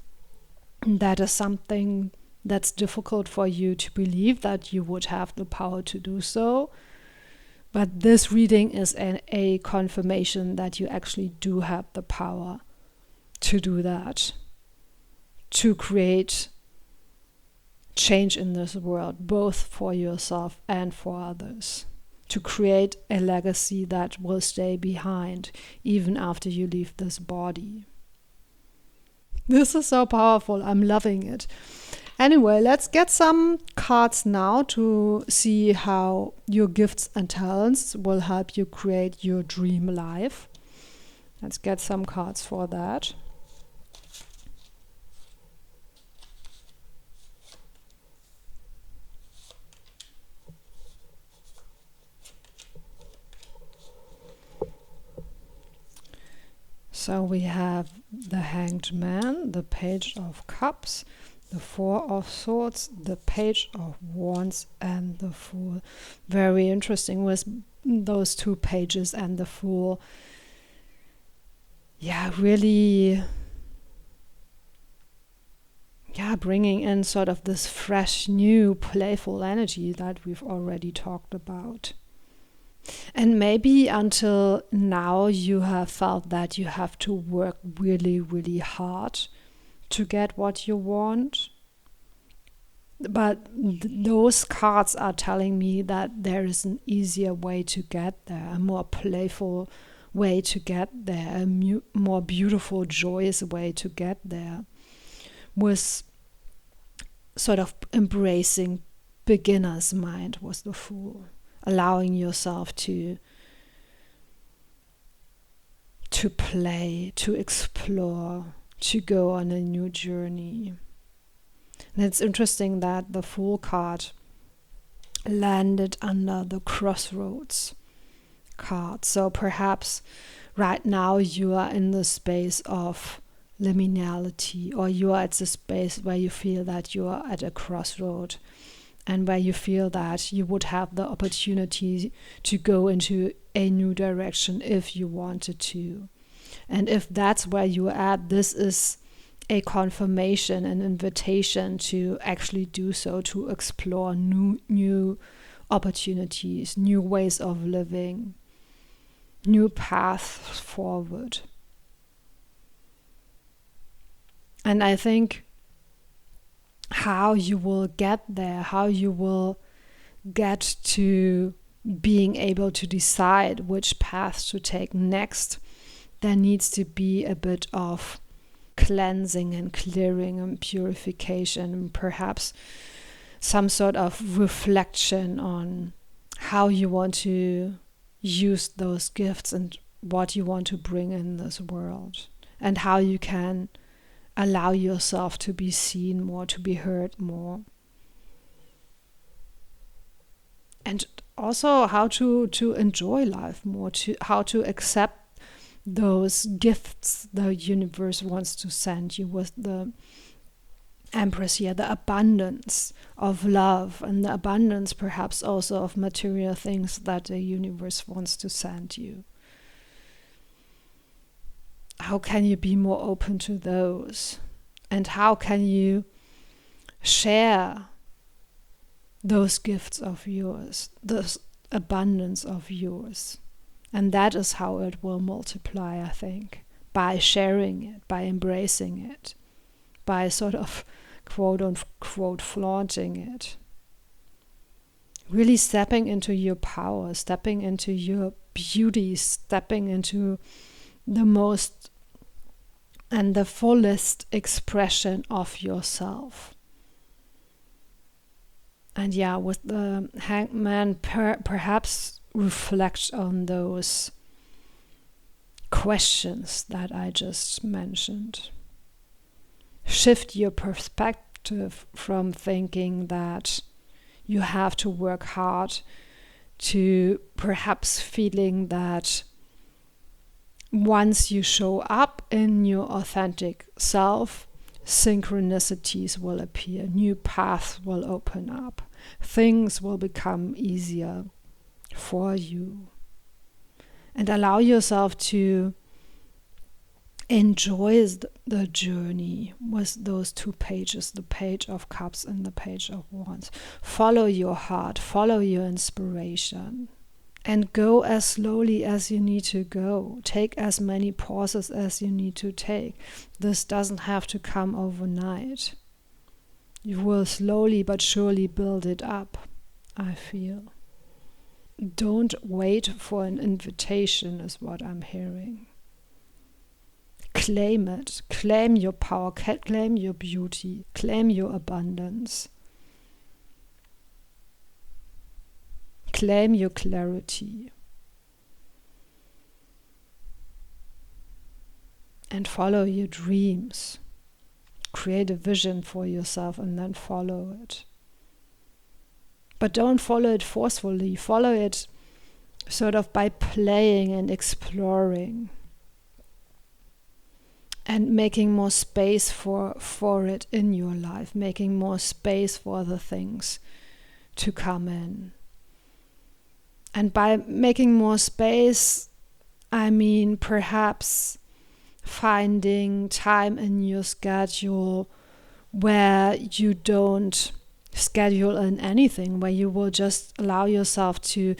that is something that's difficult for you to believe, that you would have the power to do so. But this reading is a confirmation that you actually do have the power to do that, to create change in this world, both for yourself and for others, to create a legacy that will stay behind even after you leave this body. This is so powerful. I'm loving it. Anyway, let's get some cards now to see how your gifts and talents will help you create your dream life. Let's get some cards for that. So we have the Hanged Man, the Page of Cups, the Four of Swords, the Page of Wands, and the Fool. Very interesting with those two pages and the Fool. Really bringing in sort of this fresh, new, playful energy that we've already talked about. And maybe until now you have felt that you have to work really, really hard to get what you want. But those cards are telling me that there is an easier way to get there, a more playful way to get there, a more beautiful, joyous way to get there, with sort of embracing beginner's mind was the Fool. Allowing yourself to play, to explore, to go on a new journey. And it's interesting that the Fool card landed under the Crossroads card. So perhaps right now you are in the space of liminality, or you are at the space where you feel that you are at a crossroad, and where you feel that you would have the opportunity to go into a new direction if you wanted to. And if that's where you're at, this is a confirmation, an invitation to actually do so, to explore new opportunities, new ways of living, new paths forward. And I think how you will get there, how you will get to being able to decide which path to take next, there needs to be a bit of cleansing and clearing and purification, and perhaps some sort of reflection on how you want to use those gifts and what you want to bring in this world, and how you can allow yourself to be seen more, to be heard more. And also how to enjoy life more, how to accept those gifts the universe wants to send you, with the Empress here, the abundance of love and the abundance perhaps also of material things that the universe wants to send you. How can you be more open to those? And how can you share those gifts of yours, this abundance of yours? And that is how it will multiply, I think, by sharing it, by embracing it, by sort of quote unquote flaunting it. Really stepping into your power, stepping into your beauty, stepping into the most and the fullest expression of yourself. And yeah, with the Hangman, perhaps reflect on those questions that I just mentioned. Shift your perspective from thinking that you have to work hard to perhaps feeling that once you show up in your authentic self, synchronicities will appear, new paths will open up, things will become easier for you. And allow yourself to enjoy the journey with those two pages, the Page of Cups and the Page of Wands. Follow your heart, follow your inspiration. And go as slowly as you need to go. Take as many pauses as you need to take. This doesn't have to come overnight. You will slowly but surely build it up, I feel. Don't wait for an invitation is what I'm hearing. Claim it. Claim your power. Claim your beauty. Claim your abundance. Claim your clarity. And follow your dreams. Create a vision for yourself and then follow it. But don't follow it forcefully. Follow it sort of by playing and exploring. And making more space for it in your life. Making more space for the things to come in. And by making more space, I mean perhaps finding time in your schedule where you don't schedule in anything, where you will just allow yourself to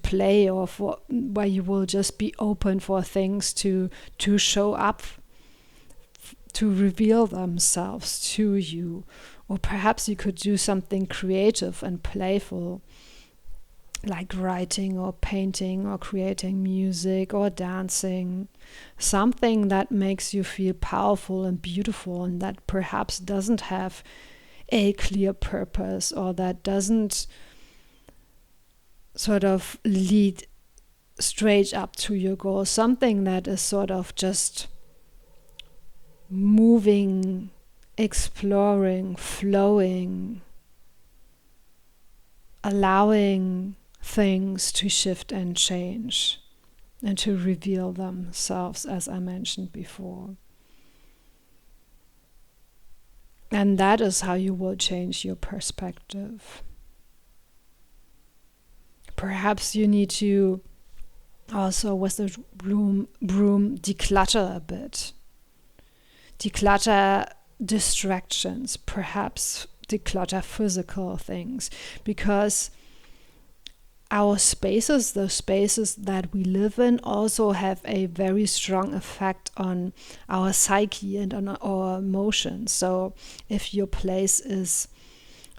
play, or where you will just be open for things to show up, to reveal themselves to you. Or perhaps you could do something creative and playful, like writing or painting or creating music or dancing, something that makes you feel powerful and beautiful and that perhaps doesn't have a clear purpose, or that doesn't sort of lead straight up to your goal, something that is sort of just moving, exploring, flowing, allowing things to shift and change and to reveal themselves, as I mentioned before. And that is how you will change your perspective. Perhaps you need to also, with the broom, declutter a bit. Declutter distractions, perhaps declutter physical things, because our spaces, the spaces that we live in, also have a very strong effect on our psyche and on our emotions. So if your place is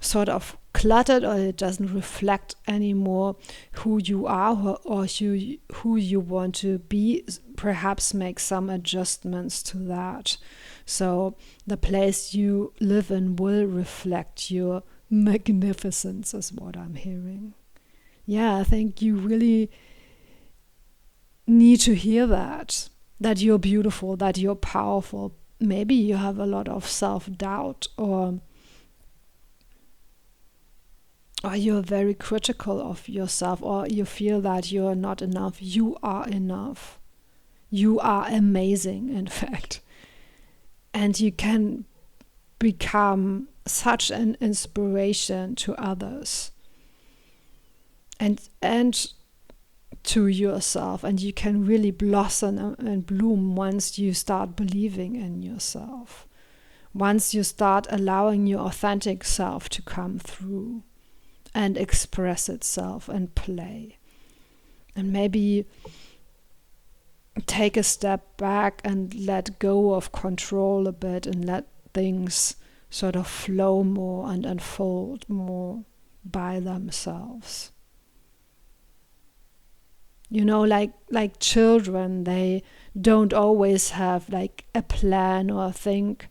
sort of cluttered, or it doesn't reflect anymore who you are or who you want to be, perhaps make some adjustments to that. So the place you live in will reflect your magnificence, is what I'm hearing. Yeah, I think you really need to hear that you're beautiful, that you're powerful. Maybe you have a lot of self-doubt, or you're very critical of yourself, or you feel that you're not enough. You are enough. You are amazing, in fact. And you can become such an inspiration to others. And to yourself, and you can really blossom and bloom once you start believing in yourself, once you start allowing your authentic self to come through and express itself and play. And maybe take a step back and let go of control a bit, and let things sort of flow more and unfold more by themselves. You know, like children, they don't always have like a plan or think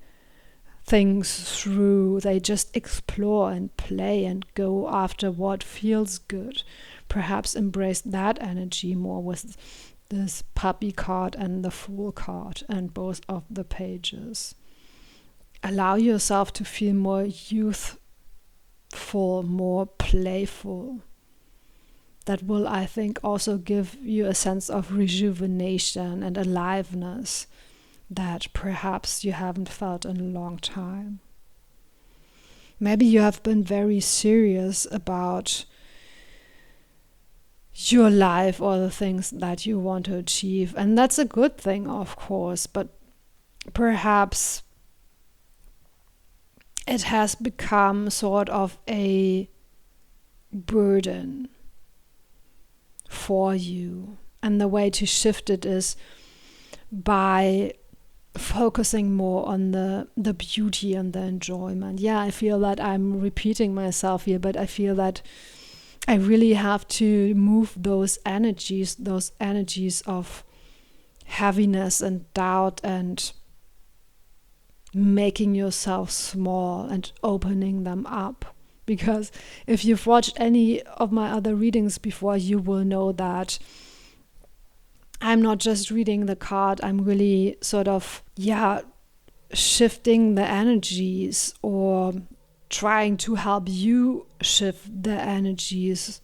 things through. They just explore and play and go after what feels good. Perhaps embrace that energy more with this puppy card and the fool card and both of the pages. Allow yourself to feel more youthful, more playful. That will, I think, also give you a sense of rejuvenation and aliveness that perhaps you haven't felt in a long time. Maybe you have been very serious about your life or the things that you want to achieve, and that's a good thing, of course, but perhaps it has become sort of a burden for you. And the way to shift it is by focusing more on the beauty and the enjoyment. Yeah, I feel that I'm repeating myself here, but I feel that I really have to move those energies of heaviness and doubt and making yourself small and opening them up. Because if you've watched any of my other readings before, you will know that I'm not just reading the card, I'm really sort of, shifting the energies or trying to help you shift the energies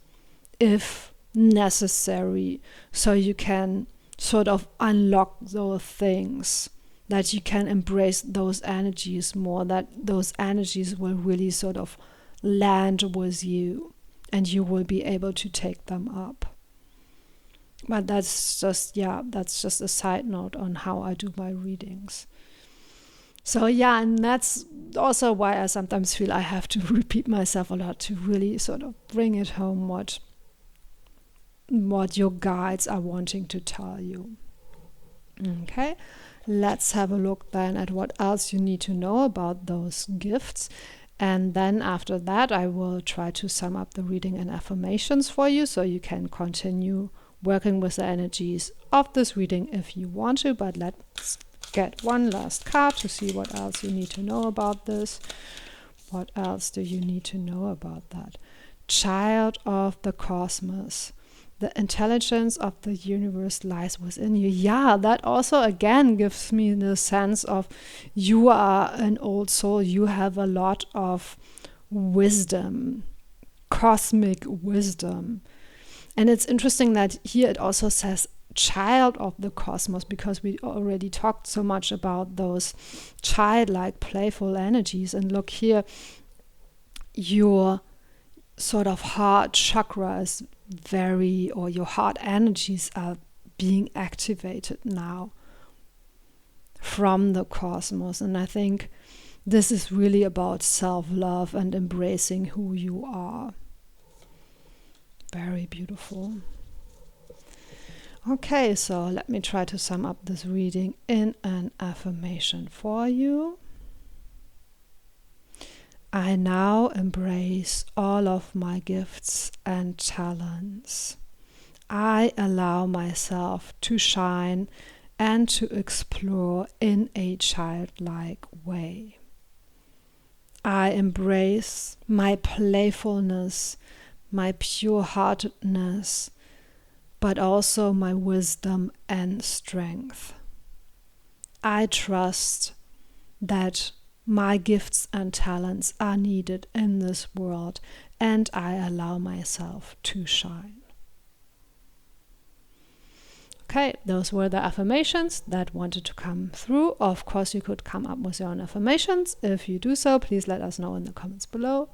if necessary, so you can sort of unlock those things, that you can embrace those energies more, that those energies will really sort of land with you and you will be able to take them up. But that's just a side note on how I do my readings. So and that's also why I sometimes feel I have to repeat myself a lot to really sort of bring it home what your guides are wanting to tell you. Okay, let's have a look then at what else you need to know about those gifts. And then after that, I will try to sum up the reading and affirmations for you so you can continue working with the energies of this reading if you want to. But let's get one last card to see what else you need to know about this. What else do you need to know about that? Child of the cosmos. The intelligence of the universe lies within you. Yeah, that also again gives me the sense of you are an old soul. You have a lot of wisdom, cosmic wisdom. And it's interesting that here it also says child of the cosmos, because we already talked so much about those childlike, playful energies. And look here, your sort of heart chakra is your heart energies are being activated now from the cosmos. And I think this is really about self-love and embracing who you are. Very beautiful. Okay, so let me try to sum up this reading in an affirmation for you. I now embrace all of my gifts and talents. I allow myself to shine and to explore in a childlike way. I embrace my playfulness, my pure-heartedness, but also my wisdom and strength. I trust that my gifts and talents are needed in this world, and I allow myself to shine. Okay, those were the affirmations that wanted to come through. Of course, you could come up with your own affirmations. If you do so, please let us know in the comments below.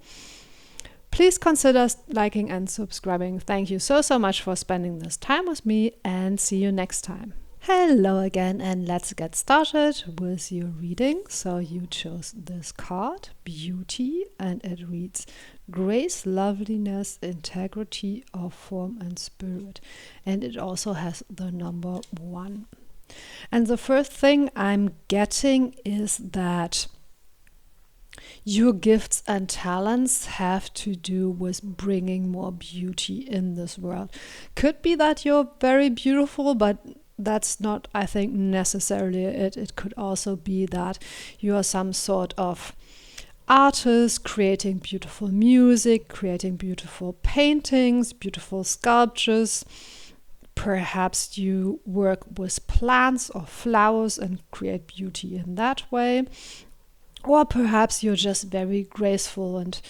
Please consider liking and subscribing. Thank you so much for spending this time with me, and see you next time. Hello again, and let's get started with your reading. So you chose this card, Beauty, and it reads Grace, Loveliness, Integrity of Form and Spirit. And it also has the number 1. And the first thing I'm getting is that your gifts and talents have to do with bringing more beauty in this world. Could be that you're very beautiful, but that's not, I think, necessarily it. It could also be that you are some sort of artist creating beautiful music, creating beautiful paintings, beautiful sculptures. Perhaps you work with plants or flowers and create beauty in that way. Or perhaps you're just very graceful and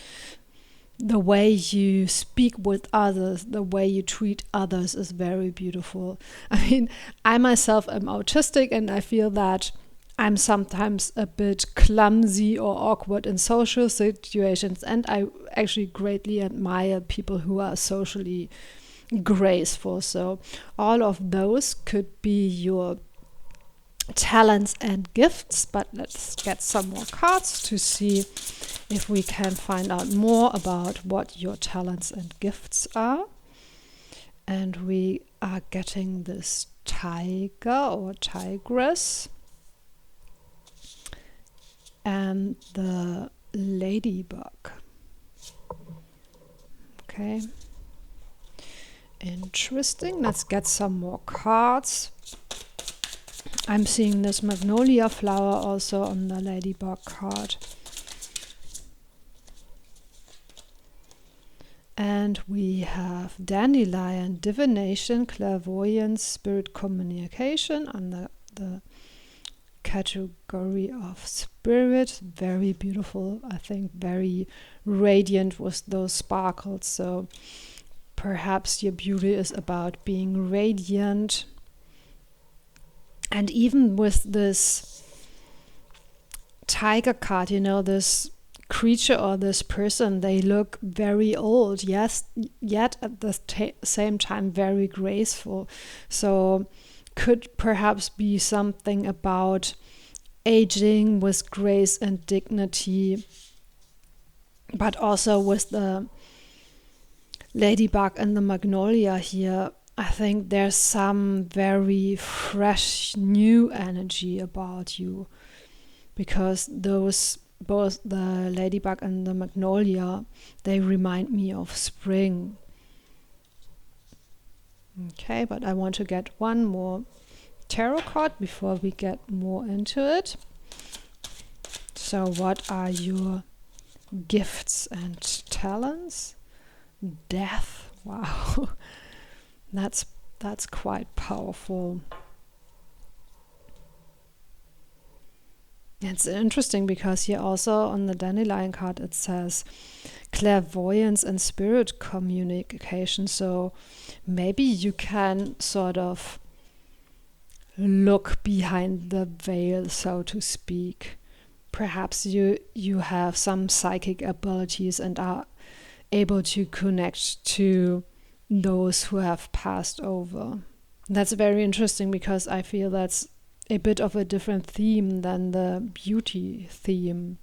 the way you speak with others, the way you treat others is very beautiful. I mean, I myself am autistic and I feel that I'm sometimes a bit clumsy or awkward in social situations, and I actually greatly admire people who are socially graceful. So all of those could be your talents and gifts, but let's get some more cards to see if we can find out more about what your talents and gifts are. And we are getting this tiger or tigress and the ladybug. Okay, interesting. Let's get some more cards. I'm seeing this magnolia flower also on the ladybug card. And we have dandelion, divination, clairvoyance, spirit communication on the category of spirit. Very beautiful, I think, very radiant with those sparkles. So perhaps your beauty is about being radiant. And even with this tiger card, you know, this creature or this person, they look very old, yes, yet at the same time very graceful. So could perhaps be something about aging with grace and dignity, but also with the ladybug and the magnolia here, I think there's some very fresh new energy about you, because those, both the ladybug and the magnolia, they remind me of spring. Okay, but I want to get one more tarot card before we get more into it. So what are your gifts and talents? Death. Wow. That's quite powerful. It's interesting because here also on the dandelion card it says clairvoyance and spirit communication. So maybe you can sort of look behind the veil, so to speak. Perhaps you have some psychic abilities and are able to connect to those who have passed over. That's very interesting because I feel that's a bit of a different theme than the beauty theme.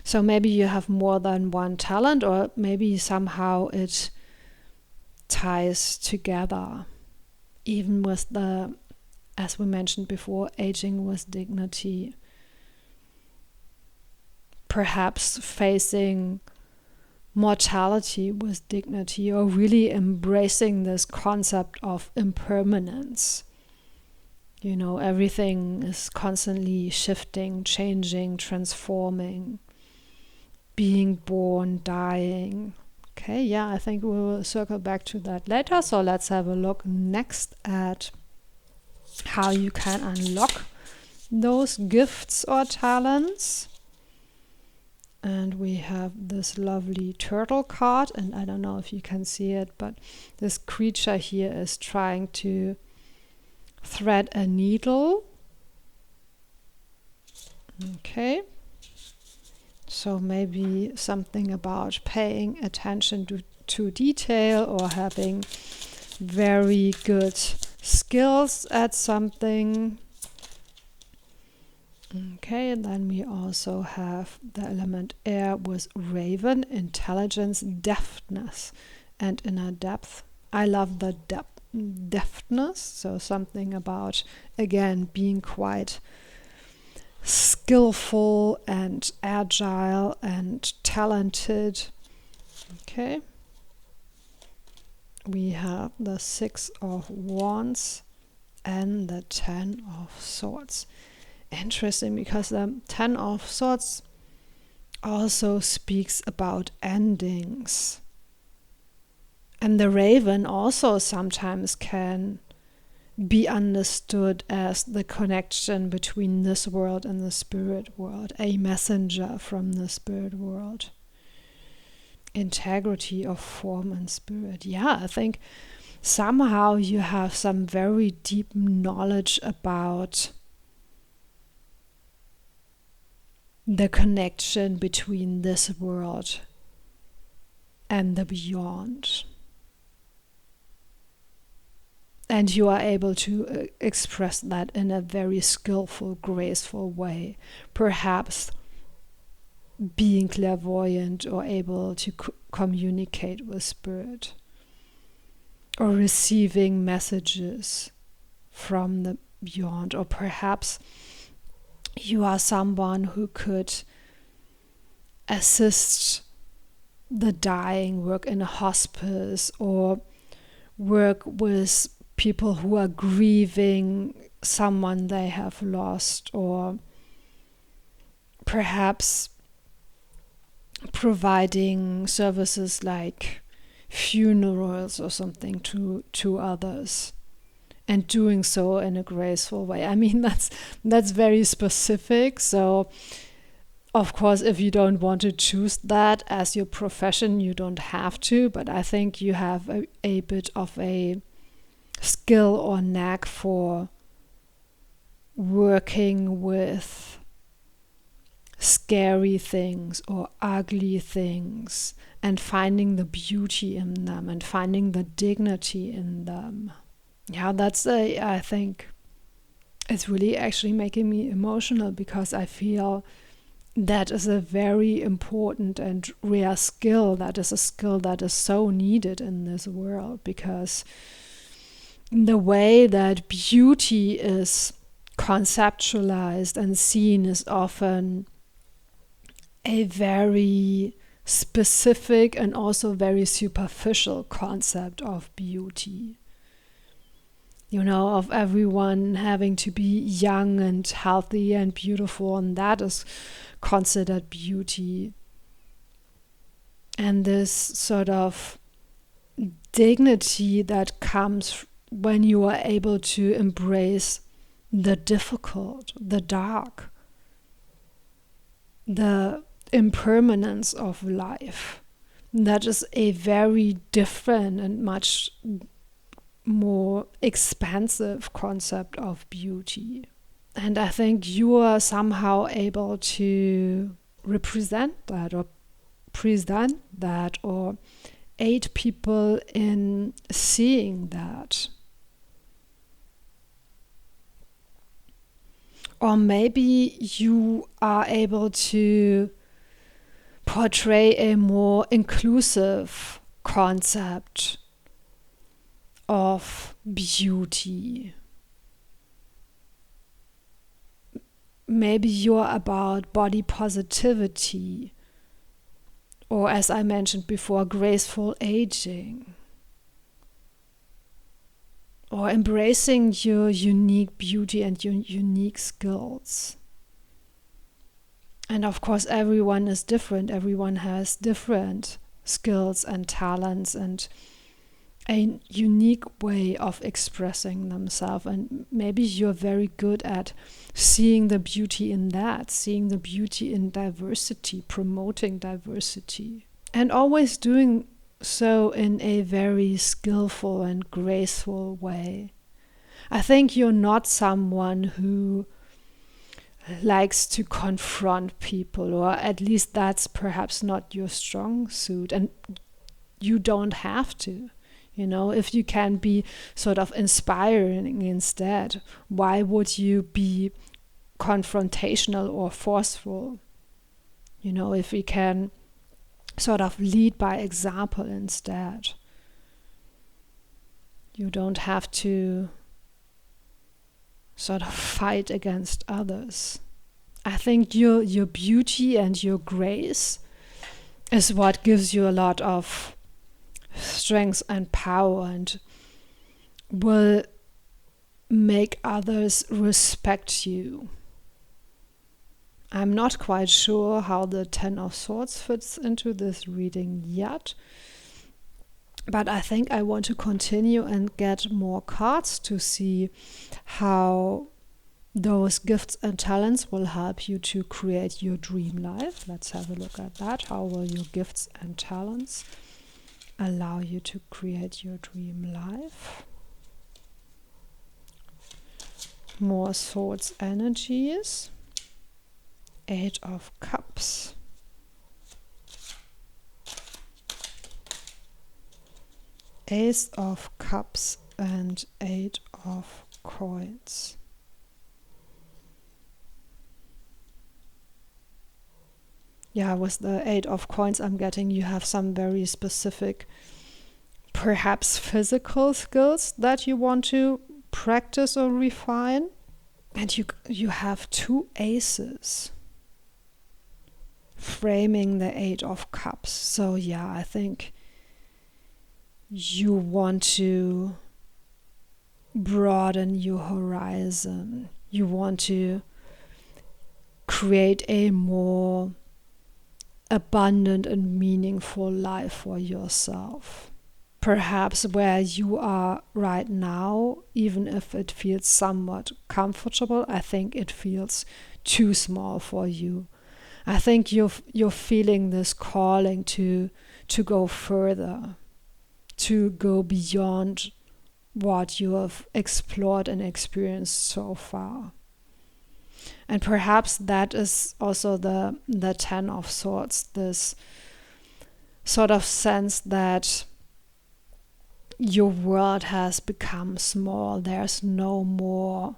So maybe you have more than one talent, or maybe somehow it ties together, even with the, as we mentioned before, aging with dignity. Perhaps facing mortality with dignity, or really embracing this concept of impermanence. You know, everything is constantly shifting, changing, transforming, being born, dying. Okay, yeah, I think we will circle back to that later. So let's have a look next at how you can unlock those gifts or talents. And we have this lovely turtle card, and I don't know if you can see it, but this creature here is trying to thread a needle. Okay. So maybe something about paying attention to detail, or having very good skills at something. Okay, and then we also have the element air with raven, intelligence, deftness, and inner depth. I love the deftness, so something about, again, being quite skillful and agile and talented. Okay. We have the 6 of Wands and the 10 of Swords. Interesting, because the 10 of Swords also speaks about endings. And the raven also sometimes can be understood as the connection between this world and the spirit world, a messenger from the spirit world. Integrity of form and spirit. Yeah, I think somehow you have some very deep knowledge about the connection between this world and the beyond. And you are able to express that in a very skillful, graceful way. Perhaps being clairvoyant or able to communicate with spirit, or receiving messages from the beyond, or perhaps you are someone who could assist the dying, work in a hospice, or work with people who are grieving someone they have lost, or perhaps providing services like funerals or something to others, and doing so in a graceful way. I mean, that's very specific. So of course, if you don't want to choose that as your profession, you don't have to, but I think you have a bit of a skill or knack for working with scary things or ugly things and finding the beauty in them and finding the dignity in them. Yeah, I think it's really actually making me emotional, because I feel that is a very important and rare skill. That is a skill that is so needed in this world, because the way that beauty is conceptualized and seen is often a very specific and also very superficial concept of beauty. You know, of everyone having to be young and healthy and beautiful, and that is considered beauty. And this sort of dignity that comes when you are able to embrace the difficult, the dark, the impermanence of life. That is a very different and much more expansive concept of beauty. And I think you are somehow able to represent that, or present that, or aid people in seeing that. Or maybe you are able to portray a more inclusive concept of beauty. Maybe you're about body positivity, or as I mentioned before, graceful aging, or embracing your unique beauty and your unique skills. And of course, everyone is different. Everyone has different skills and talents and a unique way of expressing themselves. And maybe you're very good at seeing the beauty in that, seeing the beauty in diversity, promoting diversity, and always doing so in a very skillful and graceful way. I think you're not someone who likes to confront people, or at least that's perhaps not your strong suit, and you don't have to. You know, if you can be sort of inspiring instead, why would you be confrontational or forceful? You know, if we can sort of lead by example instead. You don't have to sort of fight against others. I think your beauty and your grace is what gives you a lot of strength and power and will make others respect you. I'm not quite sure how the Ten of Swords fits into this reading yet, but I think I want to continue and get more cards to see how those gifts and talents will help you to create your dream life. Let's have a look at that. How will your gifts and talents allow you to create your dream life? More swords energies. 8 of Cups. Ace of Cups and 8 of Coins. Yeah, with the 8 of Coins I'm getting you have some very specific, perhaps physical skills that you want to practice or refine. And you have 2 aces framing the 8 of Cups. So yeah, I think you want to broaden your horizon. You want to create a more abundant and meaningful life for yourself. Perhaps where you are right now, even if it feels somewhat comfortable, I think it feels too small for you. I think you're feeling this calling to go further, to go beyond what you have explored and experienced so far. And perhaps that is also the Ten of Swords, this sort of sense that your world has become small. There's no more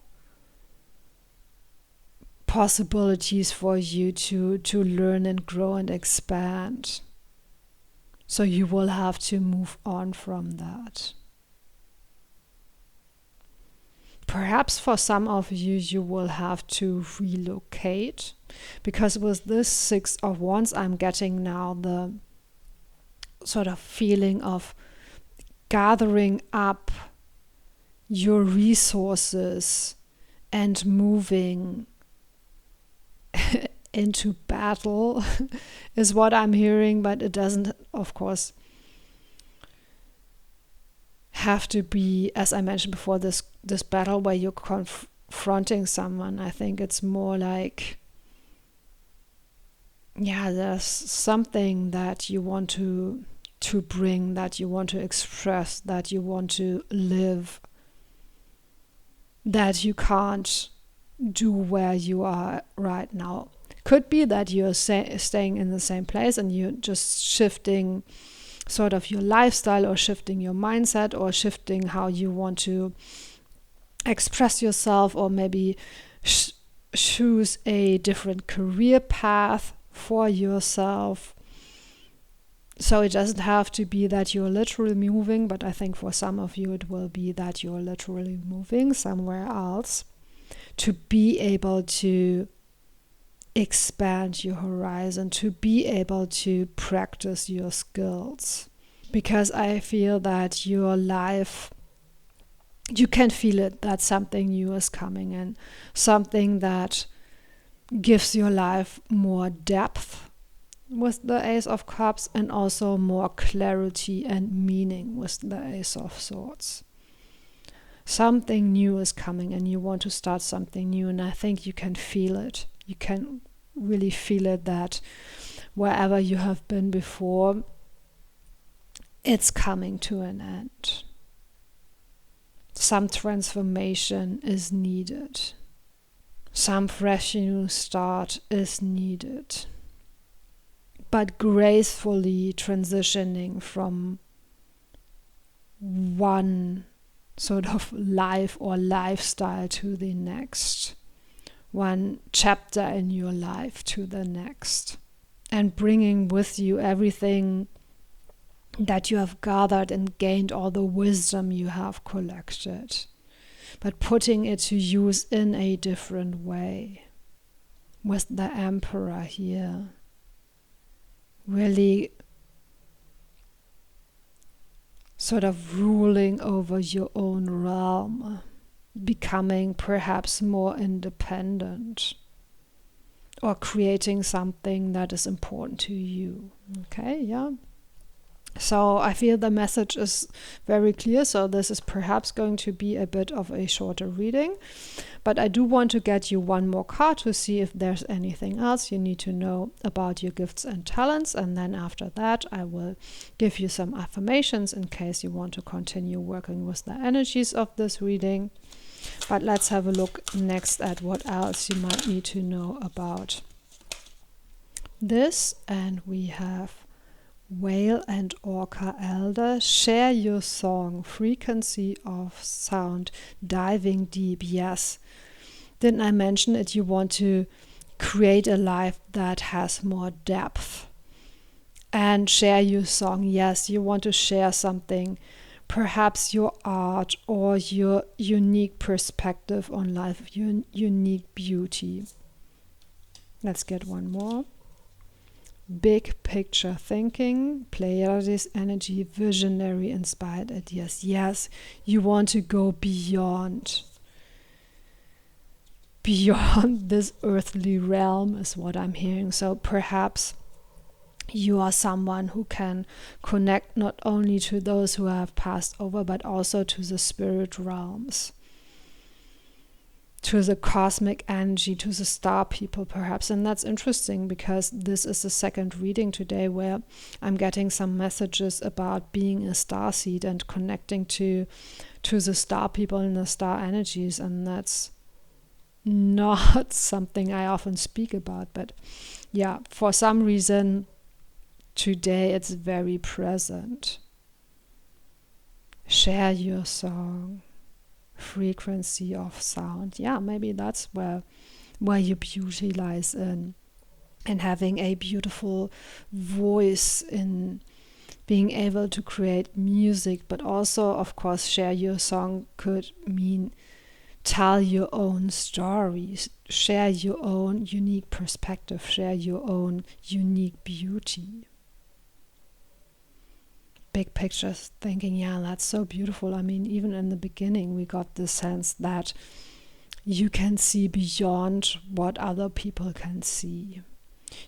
possibilities for you to learn and grow and expand. So you will have to move on from that. Perhaps for some of you, you will have to relocate, because with this 6 of Wands, I'm getting now the sort of feeling of gathering up your resources and moving into battle is what I'm hearing, but it doesn't, of course, have to be, as I mentioned before, this battle where you're confronting someone. I think it's more like, yeah, there's something that you want to bring, that you want to express, that you want to live, that you can't do where you are right now. Could be that you're staying in the same place and you're just shifting sort of your lifestyle, or shifting your mindset, or shifting how you want to express yourself, or maybe choose a different career path for yourself. So it doesn't have to be that you're literally moving, but I think for some of you it will be that you're literally moving somewhere else to be able to expand your horizon, to be able to practice your skills. Because I feel that your life, you can feel it, that something new is coming in, something that gives your life more depth with the Ace of Cups, and also more clarity and meaning with the Ace of Swords. Something new is coming and you want to start something new, and I think you can feel it. You can really feel it, that wherever you have been before, it's coming to an end. Some transformation is needed. Some fresh new start is needed. But gracefully transitioning from one sort of life or lifestyle to the next. One chapter in your life to the next. And bringing with you everything that you have gathered and gained, all the wisdom you have collected, but putting it to use in a different way. with the Emperor here. Really sort of ruling over your own realm, becoming perhaps more independent, or creating something that is important to you. Okay, yeah. So I feel the message is very clear. So this is perhaps going to be a bit of a shorter reading, but I do want to get you one more card to see if there's anything else you need to know about your gifts and talents. And then after that, I will give you some affirmations in case you want to continue working with the energies of this reading. But let's have a look next at what else you might need to know about this. And we have Whale and Orca Elder. Share your song, frequency of sound, diving deep. Yes. Didn't I mention it? You want to create a life that has more depth. And share your song. Yes, you want to share something, perhaps your art or your unique perspective on life, your unique beauty. Let's get one more. Big picture thinking, Pleiades energy, visionary, inspired ideas. Yes, you want to go beyond this earthly realm is what I'm hearing. So perhaps you are someone who can connect not only to those who have passed over, but also to the spirit realms, to the cosmic energy, to the star people perhaps. And that's interesting because this is the second reading today where I'm getting some messages about being a starseed and connecting to the star people and the star energies. And that's not something I often speak about, but yeah, for some reason today it's very present. Share your song, frequency of sound. Yeah, maybe that's where your beauty lies in having a beautiful voice, in being able to create music, but also, of course, share your song could mean tell your own stories, share your own unique perspective, share your own unique beauty. Big pictures thinking, yeah, that's so beautiful. I mean, even in the beginning, we got the sense that you can see beyond what other people can see.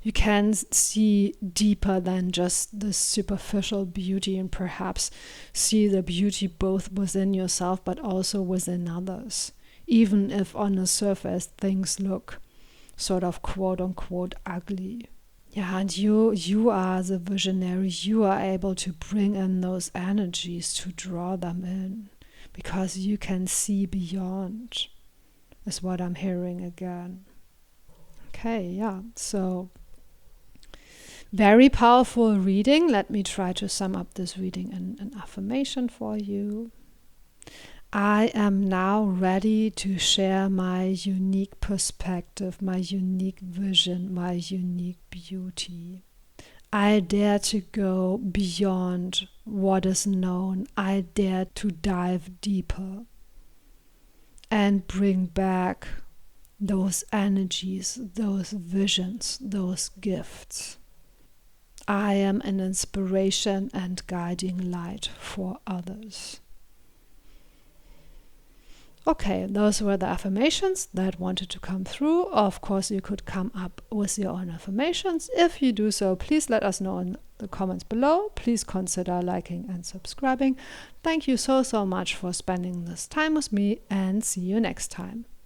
You can see deeper than just the superficial beauty, and perhaps see the beauty both within yourself but also within others, even if on the surface things look sort of quote unquote ugly. Yeah, and you are the visionary. You are able to bring in those energies, to draw them in, because you can see beyond, is what I'm hearing again. Okay, yeah, so very powerful reading. Let me try to sum up this reading in an affirmation for you. I am now ready to share my unique perspective, my unique vision, my unique beauty. I dare to go beyond what is known. I dare to dive deeper and bring back those energies, those visions, those gifts. I am an inspiration and guiding light for others. Okay, those were the affirmations that wanted to come through. Of course, you could come up with your own affirmations. If you do so, please let us know in the comments below. Please consider liking and subscribing. Thank you so much for spending this time with me, and see you next time.